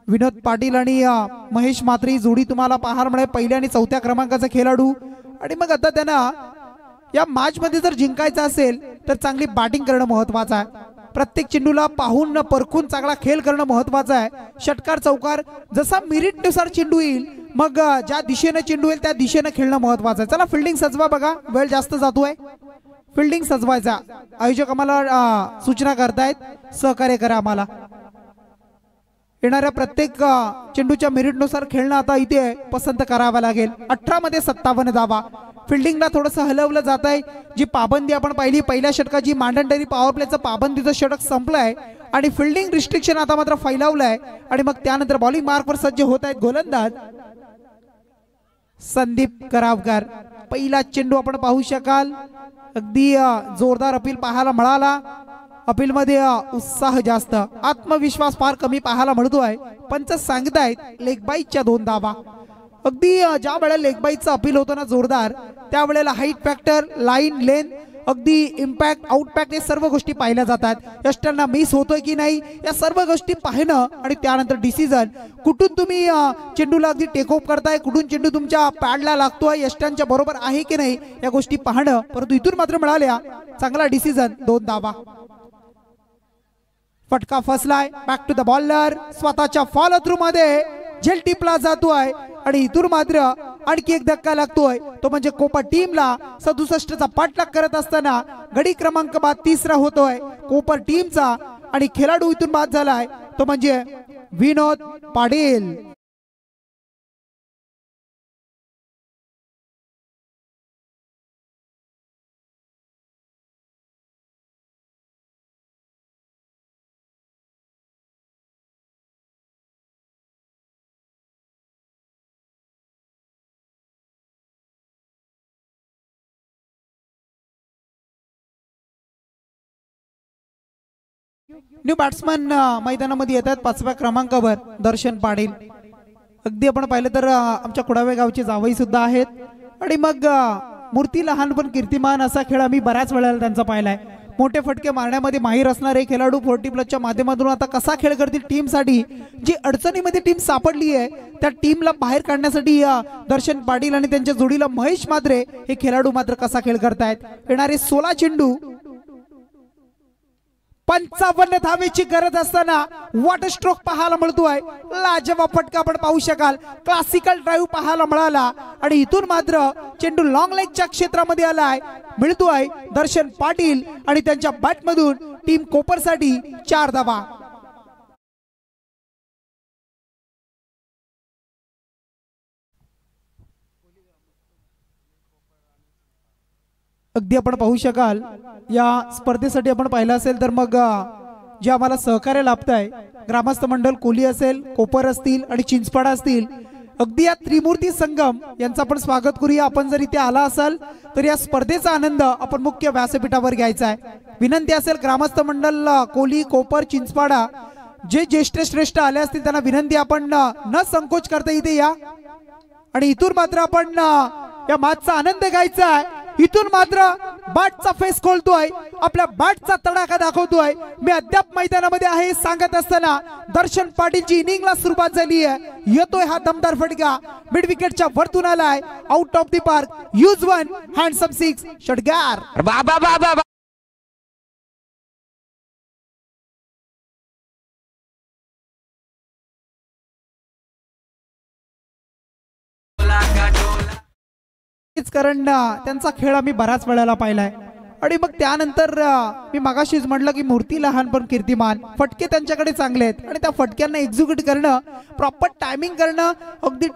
विनोद पाटील आणि महेश म्हात्रे जोडी तुम्हाला पाहायला मिळेल. पहिल्या आणि चौथ्या क्रमांकाचा खेळाडू. आणि मग आता त्यांना या मॅच मध्ये जर जिंकायचं असेल तर चांगली बॅटिंग करणं महत्वाचं आहे. प्रत्येक चेंडूला पाहून परखून चांगला खेळ करणं महत्वाचं आहे. षटकार चौकार जसा मेरिटनुसार चेंडू येईल मग ज्या दिशेने चेंडू येईल त्या दिशेने खेळणं महत्वाचं आहे. चला फिल्डिंग सजवा. बघा वेळ जास्त जातोय. फिल्डिंग सजवायचा आयोजक आम्हाला सूचना करतायत. सहकार्य करा आम्हाला. येणाऱ्या प्रत्येक चेंडूच्या मेरिटनुसार खेळणं आता इथे पसंत करावं लागेल. 18 मध्ये 57 धावा. फिल्डिंगला थोडंसं हलवलं जात आहे. जी पाबंदी आपण पाहिली पहिल्या षटकाची मांडंडरी पॉवर प्लेचं पाबंदीचं षटक संपलंय आणि फिल्डिंग रिस्ट्रिक्शन आता मात्र फैलावलंय. आणि मग त्यानंतर बॉलिंग मार्कवर सज्ज होत आहेत गोलंदाज संदीप करावकर. पहिला चेंडू आपण पाहू शकाल. अगदी जोरदार अपील पाहायला मिळाला. अपील मध्ये उत्साह जास्त, आत्मविश्वास फार कमी पाहायला मिळतोय. पंच सांगतायत लेग बाईटच्या 2 धावा. अगदी ज्या वेळेला लेग बाईटचा अपील होतो ना जोरदार त्यावेळेला हाईट फॅक्टर लाईन लेंथ अगदी इम्पॅक्ट आउटपॅक्ट हे सर्व गोष्टी पाहिल्या जातात. यष्टांना मिस होतोय की नाही या सर्व गोष्टी पाहणं आणि त्यानंतर डिसिजन कुठून तुम्ही चेंडूला अगदी टेक ऑफ करताय कुठून चेंडू तुमच्या पॅडला लागतोय यष्टांच्या बरोबर आहे की नाही या गोष्टी पाहणं. परंतु इथून मात्र मिळाल्या चांगला डिसिजन. 2 धावा. फटका फसलाय. Back to the bowler. स्वतःच्या फॉलो थ्रू मध्ये झेल टिपला जातोय आणि इथून मात्र आणखी एक धक्का लागतोय. तो म्हणजे कोपर टीमला 67चा पाठलाग करत असताना गडी क्रमांक बाद 3रा होतोय कोपर टीमचा आणि खेळाडू इथून बाद झालाय तो म्हणजे विनोद पाटील. न्यू बॅट्समन मैदानामध्ये येतात 5व्या क्रमांकावर दर्शन पाटील. अगदी आपण पाहिलं तर आमच्या कुडावे गावचे जावई सुद्धा आहेत आणि मग मूर्ती लहान पण कीर्तिमान असा खेळ आम्ही बऱ्याच वेळेला त्यांचा पाहिलाय. मोठे फटके मारण्यामध्ये माहीर असणारे खेळाडू 40+च्या माध्यमातून आता कसा खेळ करतील टीमसाठी. जी अडचणीमध्ये टीम सापडली आहे त्या टीमला बाहेर काढण्यासाठी दर्शन पाटील आणि त्यांच्या जोडीला महेश म्हात्रे हे खेळाडू मात्र कसा खेळ करतायत. येणारे 16 चेंडू 55 धावेची गरज असताना वॉटर स्ट्रोक पाहायला मिळतोय. लाजवाब फटका आपण पाहू शकाल. क्लासिकल ड्राईव्ह पाहायला मिळाला आणि इथून मात्र चेंडू लॉंग लेगच्या क्षेत्रामध्ये आलाय. मिळतोय दर्शन पाटील आणि त्यांच्या बॅटमधून टीम कोपरसाठी 4 धावा. अगदी आपण पाहू शकाल या स्पर्धेसाठी आपण पाहिलं असेल तर मग जे आम्हाला सहकार्य लाभत आहे ग्रामस्थ मंडळ कोली असेल, कोपर असतील आणि चिंचपाडा असतील, अगदी या त्रिमूर्ती संगम यांचं आपण स्वागत करूया. आपण जर इथे आला असाल तर या स्पर्धेचा आनंद आपण मुख्य व्यासपीठावर घ्यायचा आहे. विनंती असेल ग्रामस्थ मंडळ कोली, कोपर, चिंचपाडा जे ज्येष्ठ श्रेष्ठ आले असतील त्यांना विनंती आपण न संकोच करता इथे या आणि इथून मात्र आपण या मॅचचा आनंद घ्यायचा आहे. इथून मात्र बॅटचा फेस खोलतोय, आपल्या बॅटचा तडाखा दाखवतोय. मी अद्याप मैदानामध्ये आहे सांगत असताना दर्शन पाटीलची इनिंगला सुरुवात झाली आहे. येतोय हा दमदार फटका, मिड विकेटच्या वरतून आलाय, out of the park, use one, handsome six, षटकार. बाबा बाबा कारण त्यांचा खेळ आम्ही बराच वेळेला पाहिलाय आणि मग त्यानंतर मी मगाशीच म्हटलं की मूर्ती लहान पण कीर्तिमान. फटके त्यांच्याकडे चांगले आहेत आणि त्या फटक्यांना एक्झिक्यूट करणं, प्रॉपर टायमिंग करणं, अगदी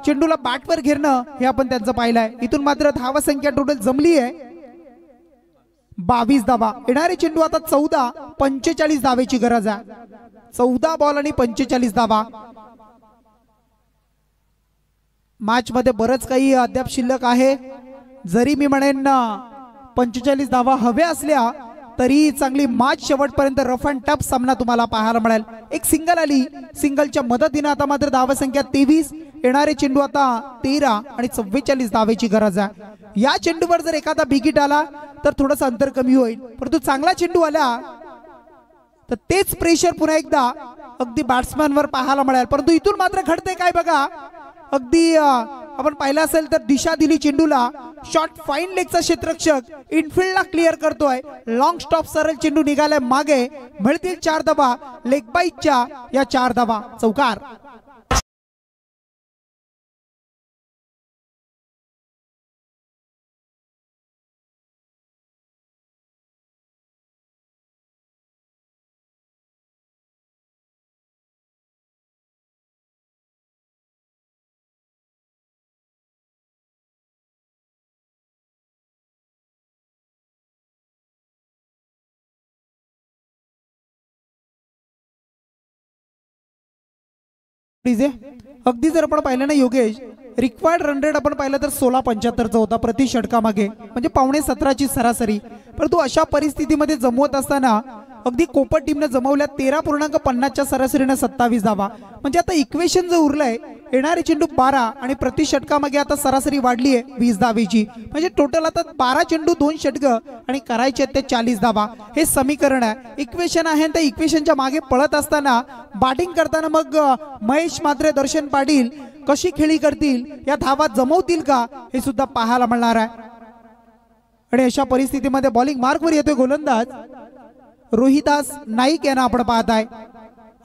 चेंडूला बॅटवर घेरणं हे आपण त्यांचं पाहिलंय. इथून मात्र धावा संख्या टोटल जमली आहे 22 धावा. येणारे चेंडू आता 14, 45 धावेची गरज आहे. 14 बॉल आणि 45 धावा. मॅच मध्ये बरंच काही अद्याप शिल्लक आहे. जरी मी म्हणेन 45 धावा हव्या असल्या तरी चांगली मॅच शेवटपर्यंत रफ अँड टफ सामना तुम्हाला पाहायला मिळेल. एक सिंगल आली, सिंगलच्या मदतीने आता मात्र धावा संख्या 23. येणारे चेंडू आता 13 आणि 44 धावेची गरज आहे. या चेंडूवर जर एखादा बिगिट आला तर थोडंसं अंतर कमी होईल, परंतु चांगला चेंडू आला तर तेच प्रेशर पुन्हा एकदा अगदी बॅट्समॅनवर पाहायला मिळेल. परंतु इथून मात्र घडते काय बघा, अगदी आपण पाहिलं असेल तर दिशा दिली चेंडूला, शॉट फाईन लेगचा क्षेत्ररक्षक इनफिल्डला क्लिअर करतोय. लॉंग स्टॉप सरळ चेंडू निघालाय मागे, मिळतील 4 धावा लेग बाईटच्या या 4 धावा, चौकार. अगदी जर आपण पाहिलं ना योगेश, रिक्वायर्ड रन रेट आपण पाहिलं तर 16.75चा होता प्रति षटकामागे, म्हणजे 17.25ची सरासरी. परंतु अशा परिस्थितीमध्ये जमवत असताना अगदी कोपर टीमने जमवल्या 13.50च्या सरासरीने 27 धावा. म्हणजे आता इक्वेशन जो उरलंय, येणारे चेंडू 12 आणि प्रति षटकामागे आता सरासरी वाढली आहे 20 धावेची. म्हणजे टोटल आता 12 चेंडू 2 षटक आणि करायचे ते 40 धावा. हे समीकरण आहे, इक्वेशन आहे. त्या इक्वेशनच्या मागे पळत असताना बॅटिंग करताना मग महेश म्हात्रे, दर्शन पाटील कशी खेळी करतील, या धावा जमवतील का, हे सुद्धा पाहायला मिळणार आहे. आणि अशा परिस्थितीमध्ये बॉलिंग मार्कवर येतोय गोलंदाज रोहिदास नाईक यांना आपण पाहताय.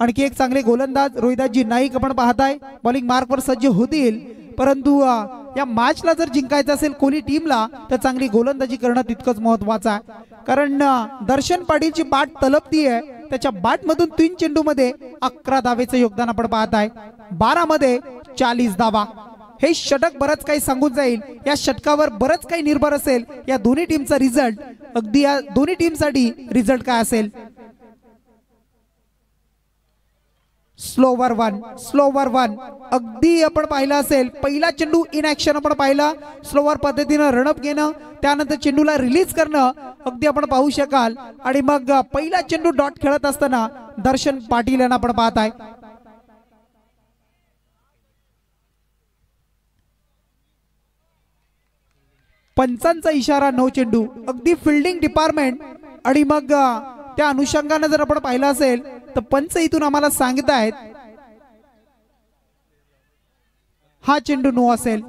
आणखी एक चांगले गोलंदाज रोहिदासजी नाईक आपण पाहताय बॉलिंग मार्कवर सज्ज होतील. परंतु या मॅचला जर जिंकायचं असेल कोहली टीमला तर चांगली गोलंदाजी करणं तितकंच महत्वाचं आहे. कारण दर्शन पाटीलची बॅट तलपती आहे, त्याच्या बॅट मधून 3 चेंडू मध्ये 11 धावेचं योगदान आपण पाहताय. 12 मध्ये 40 धावा. हे षटक बरंच काही सांगून जाईल, या षटकावर बरंच काही निर्भर असेल या दोन्ही टीमचा रिझल्ट. अगदी या दोन्ही टीमसाठी रिझल्ट काय असेल. स्लोवर वन अगदी आपण पाहिलं असेल, पहिला चेंडू इन ऍक्शन आपण पाहिला, स्लोवर पद्धतीनं रनअप घेणं, त्यानंतर चेंडूला रिलीज करणं अगदी आपण पाहू शकाल. आणि मग पहिला चेंडू डॉट खेळत असताना दर्शन पाटील यांना आपण पाहताय. पंचांचा इशारा, 9 चेंडू. अगदी फिल्डिंग डिपार्टमेंट आणि मग त्या अनुषंगाने जर आपण पाहिलं असेल तर पंच इथून आम्हाला सांगतायत हा चेंडू नो असेल.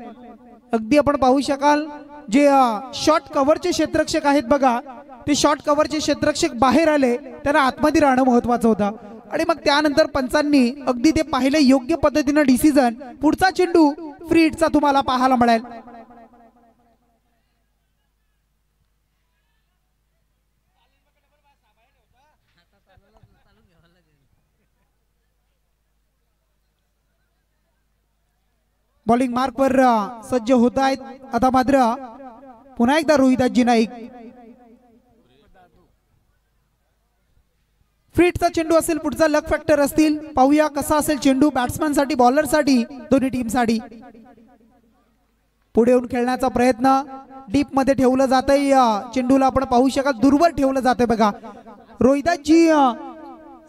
अगदी आपण पाहू शकाल जे शॉर्ट कव्हरचे क्षेत्ररक्षक आहेत बघा, ते शॉर्ट कव्हरचे क्षेत्ररक्षक बाहेर आले, त्यांना आतमध्ये राहणं महत्वाचं होतं. आणि मग त्यानंतर पंचांनी अगदी ते पाहिलं योग्य पद्धतीनं डिसिजन. पुढचा चेंडू फ्री हिटचा तुम्हाला पाहायला मिळेल. बॉलिंग मार्कवर सज्ज होत आहेत. आता मात्र पुन्हा एकदा रोहिदासजी नाईक. फ्रीटचा चेंडू असेल, पुढचा लक फॅक्टर असतील. पाहूया कसा असेल चेंडू बॅट्समॅन साठी, बॉलर साठी, दोन्ही टीम साठी. पुढे येऊन खेळण्याचा प्रयत्न, डीप मध्ये ठेवलं जातंय चेंडूला. आपण पाहू शकाल दूरवर ठेवलं जातंय बघा.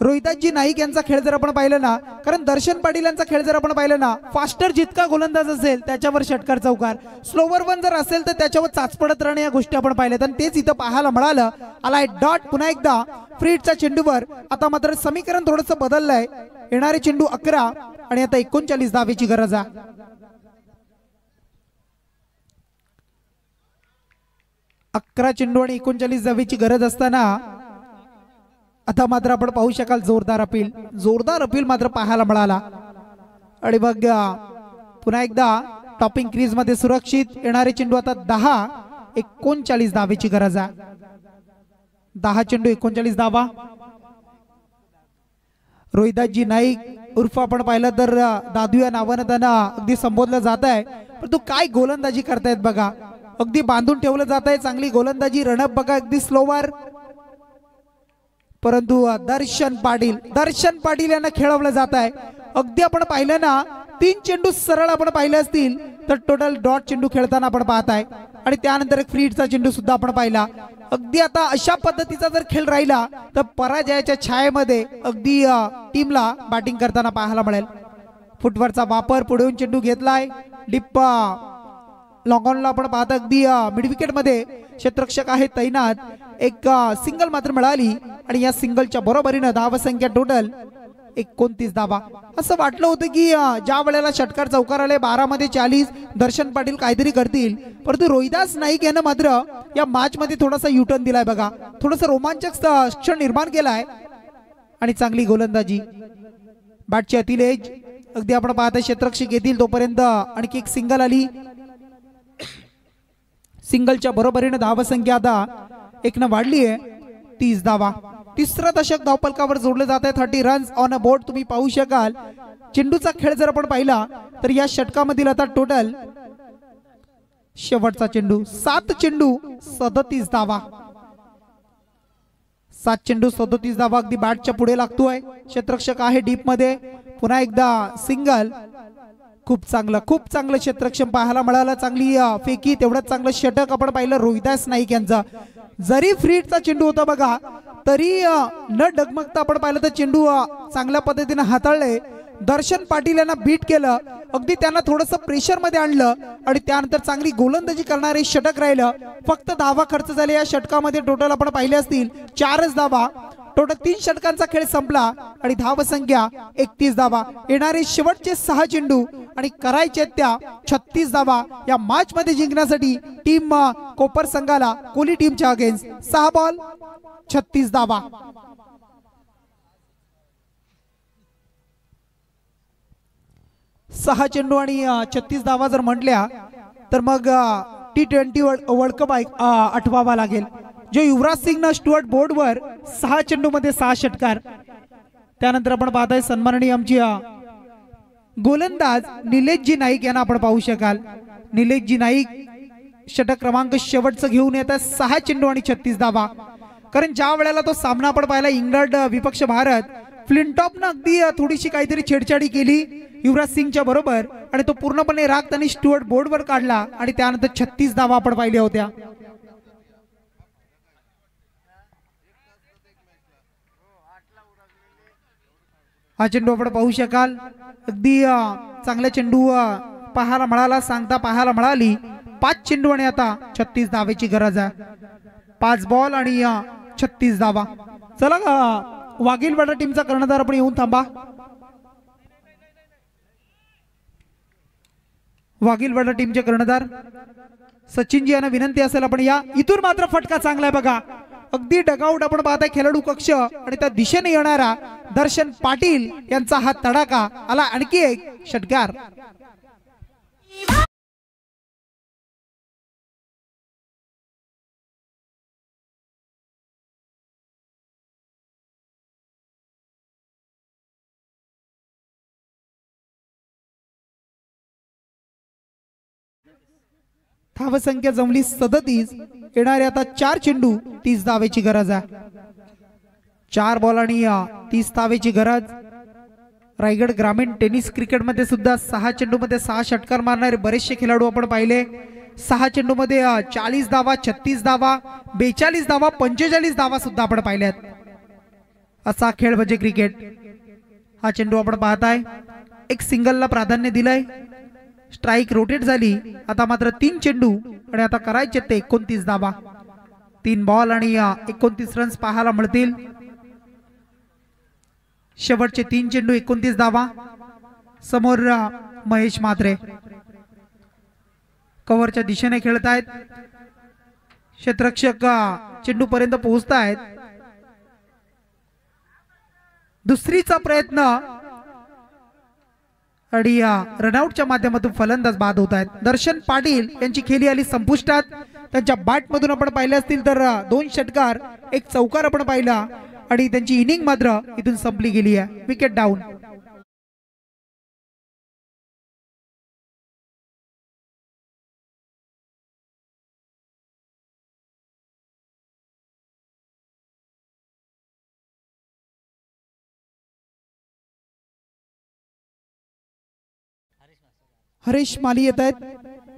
रोहिदासजी नाईक यांचा खेळ जर आपण पाहिलं ना, कारण दर्शन पाटील यांचा खेळ जर आपण पाहिलं ना, फास्टर जितका गोलंदाज असेल त्याच्यावर षटकार चौकार, स्लोवर वन जर असेल तर त्याच्यावर चाचपडत राहणे, या गोष्टी आपण पाहिल्यात आणि तेच इथं पाहायला मिळालं. आलाय डॉट पुन्हा एकदा फ्रीटच्या चेंडूवर. आता मात्र समीकरण थोडंसं बदललंय. येणारे चेंडू 11 आणि आता 39 धावेची गरज आहे. अकरा चेंडू आणि 39 धावेची गरज असताना आता मात्र आपण पाहू शकाल जोरदार अपील मात्र पाहायला मिळाला. आणि बघ पुन्हा एकदा टॉपिंग क्रीज मध्ये सुरक्षित. येणारे चेंडू आता 39 धावेची गरज आहे. 10 चेंडू 39 धावा. रोहिदासजी नाईक उर्फ आपण पाहिलं तर दादू या नावानं त्यांना अगदी संबोधलं जात आहे, पण तू काय गोलंदाजी करतायत बघा. अगदी बांधून ठेवलं जात आहे, चांगली गोलंदाजी. रणअप बघा अगदी स्लोवर, परंतु दर्शन पाटील यांना खेळवलं जात आहे. अगदी आपण पाहिलं ना, 3 चेंडू सरळ आपण पाहिले असतील तर टोटल डॉट चेंडू खेळताना आपण पाहत आहे. आणि त्यानंतर एक फ्रीटचा चेंडू सुद्धा आपण पाहिला. अगदी आता अशा पद्धतीचा जर खेळ राहिला तर पराजयाच्या छायेमध्ये अगदी टीमला बॅटिंग करताना पाहायला मिळेल. फुटवरचा वापर, पुढे येऊन चेंडू घेतलाय डिप लॉंग ऑनला आपण पाहता. अगदी मिड विकेट मध्ये क्षेत्ररक्षक आहे तैनात. एक सिंगल मात्र मिळाली आणि या सिंगलच्या बरोबरीनं धावसंख्या टोटल 29 धावा. असं वाटलं होतं की ज्या वेळेला षटकार चौकार आले 12 मध्ये 40 दर्शन पाटील काहीतरी करतील, परंतु रोहिदास नाईक यानं मात्र या मॅच मध्ये थोडासा युटर्न दिलाय बघा. थोडंसं रोमांचक क्षण निर्माण केलाय आणि चांगली गोलंदाजी. बॅटची अतिल एज अगदी आपण पाहता क्षेत्ररक्षक येतील तोपर्यंत आणखी एक सिंगल आली. सिंगलच्या बरोबरीने धावसंख्या आता 1 न वाढली आहे. 30 धावा. तिसरं दशक धावपलकावर जोडले जात आहे. 30 रन्स ऑन अ बोर्ड तुम्ही पाहू शकाल. चेंडूचा खेळ जर आपण पाहिला तर या षटकामधील आता टोटल शेवटचा चेंडू 7 चेंडू 37 धावा. 7 चेंडू 37 धावा. अगदी बॅटच्या पुढे लागतोय. क्षेत्ररक्षक आहे डीप मध्ये. पुन्हा एकदा सिंगल. खूप चांगलं क्षेत्ररक्षण पाहायला मिळालं. चांगली फेकी, तेवढंच चांगलं षटक आपण पाहिलं रोहिदास नाईक यांचा. जरी फ्रीटचा चेंडू होता बघा तरी न डगमगता आपण पाहिलं तर चेंडू चांगल्या पद्धतीने हाताळले. दर्शन पाटील यांना बीट केलं. अगदी त्यांना थोडंसं प्रेशर मध्ये आणलं आणि त्यानंतर चांगली गोलंदाजी करणारे षटक राहिलं. फक्त धावा खर्च झाले या षटकामध्ये. टोटल आपण पाहिले असतील 4च धावा. टोटल 3 षटकांचा खेळ संपला आणि धावसंख्या 31 धावा. येणारे शेवटचे 6 चेंडू आणि करायचे त्या 36 धावा या मॅच मध्ये जिंकण्यासाठी टीम कोपर संघाला कोहली टीमच्या अगेन्स्ट 6 बॉल 36 धावा. सहा चेंडू आणि 36 धावा जर म्हटल्या तर मग T20 वर्ल्ड कप आठवावा लागेल. जो युवराज सिंगनं स्टुअर्ट बोर्डवर 6 चेंडू मध्ये 6 षटकार. त्यानंतर आपण पाहताय सन्माननीय आमची गोलंदाज निलेशजी नाईक यांना आपण पाहू शकाल. निलेशजी नाईक षटक क्रमांक शेवटचं घेऊन येतात. 6 चेंडू आणि 36 धावा. कारण ज्या वेळेला तो सामना आपण पाहिला इंग्लंड विपक्ष भारत, फ्लिंटॉपनं अगदी थोडीशी काहीतरी छेडछाडी केली युवराज सिंगच्या बरोबर आणि तो पूर्णपणे राग त्यांनी स्टुअर्ट बोर्डवर काढला आणि त्यानंतर 36 धावा आपण पाहिल्या होत्या. हा चेंडू आपण पाहू शकाल. अगदी चांगला चेंडू पाहायला मिळाला, सांगता पाहायला मिळाली. 5 चेंडू आणि आता 36 धावेची गरज आहे. 5 बॉल आणि 36 धावा. चला वाघीलवाडा टीमचा कर्णधार आपण येऊन थांबा. वाघीलवाडा टीमचे कर्णधार सचिनजी यांना विनंती असेल आपण या. इथून मात्र फटका चांगला आहे बघा. अगदी डगआउट आपण पाहताय खेळाडू कक्ष आणि त्या दिशेने येणारा दर्शन पाटील यांचा हा तडाखा आला. आणखी एक षटकार. धावसंख्या जमली 37. येणारे आता 4 चेंडू 30 धावेची गरज आहे. 4 बॉल आणि 30 धावेची गरज. रायगड ग्रामीण टेनिस क्रिकेट मध्ये सुद्धा 6 चेंडू मध्ये 6 षटकार मारणारे बरेचसे खेळाडू आपण पाहिले. 6 चेंडू मध्ये 40 धावा, 36 धावा, 42 धावा, 45 धावा सुद्धा आपण पाहिल्यात. असा खेळ म्हणजे क्रिकेट. हा चेंडू आपण पाहताय एक सिंगलला प्राधान्य दिलंय. स्ट्राइक रोटेट झाली. आता मात्र 3 चेंडू आणि आता करायचे ते 29 धावा. 3 बॉल आणि 29 रन्स पाहायला मिळतील. शेवटचे 3 चेंडू 29 धावा. समोर महेश म्हात्रे कव्हरच्या दिशेने खेळतायत. क्षेत्ररक्षक चेंडू पर्यंत पोहोचतायत. दुसरीचा प्रयत्न आणि रनआउटच्या माध्यमातून फलंदाज बाद होत आहेत. दर्शन पाटील यांची खेळी आली संपुष्टात. त्यांच्या बॅट मधून आपण पाहिले असतील तर 2 षटकार 1 चौकार आपण पाहिला आणि त्यांची इनिंग मात्र इथून संपली गेली आहे. Wicket down. हरीश माली येत आहेत.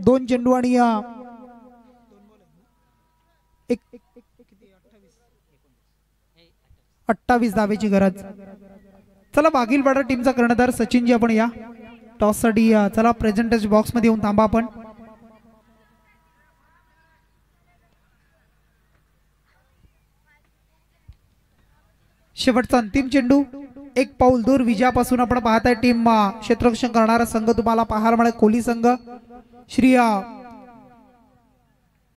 2 चेंडू आणि 28 धावेची गरज. चला बागीलवाडा टीमचा कर्णधार सचिनजी आपण या टॉस साठी चला प्रेझेंटर्स बॉक्स मध्ये येऊन थांबा आपण. शेवटचा अंतिम चेंडू 1 पाऊल दूर विजयापासून आपण पाहताय टीम क्षेत्ररक्षण करणारा संघ तुम्हाला पाहायला मिळेल. कोहली संघ श्री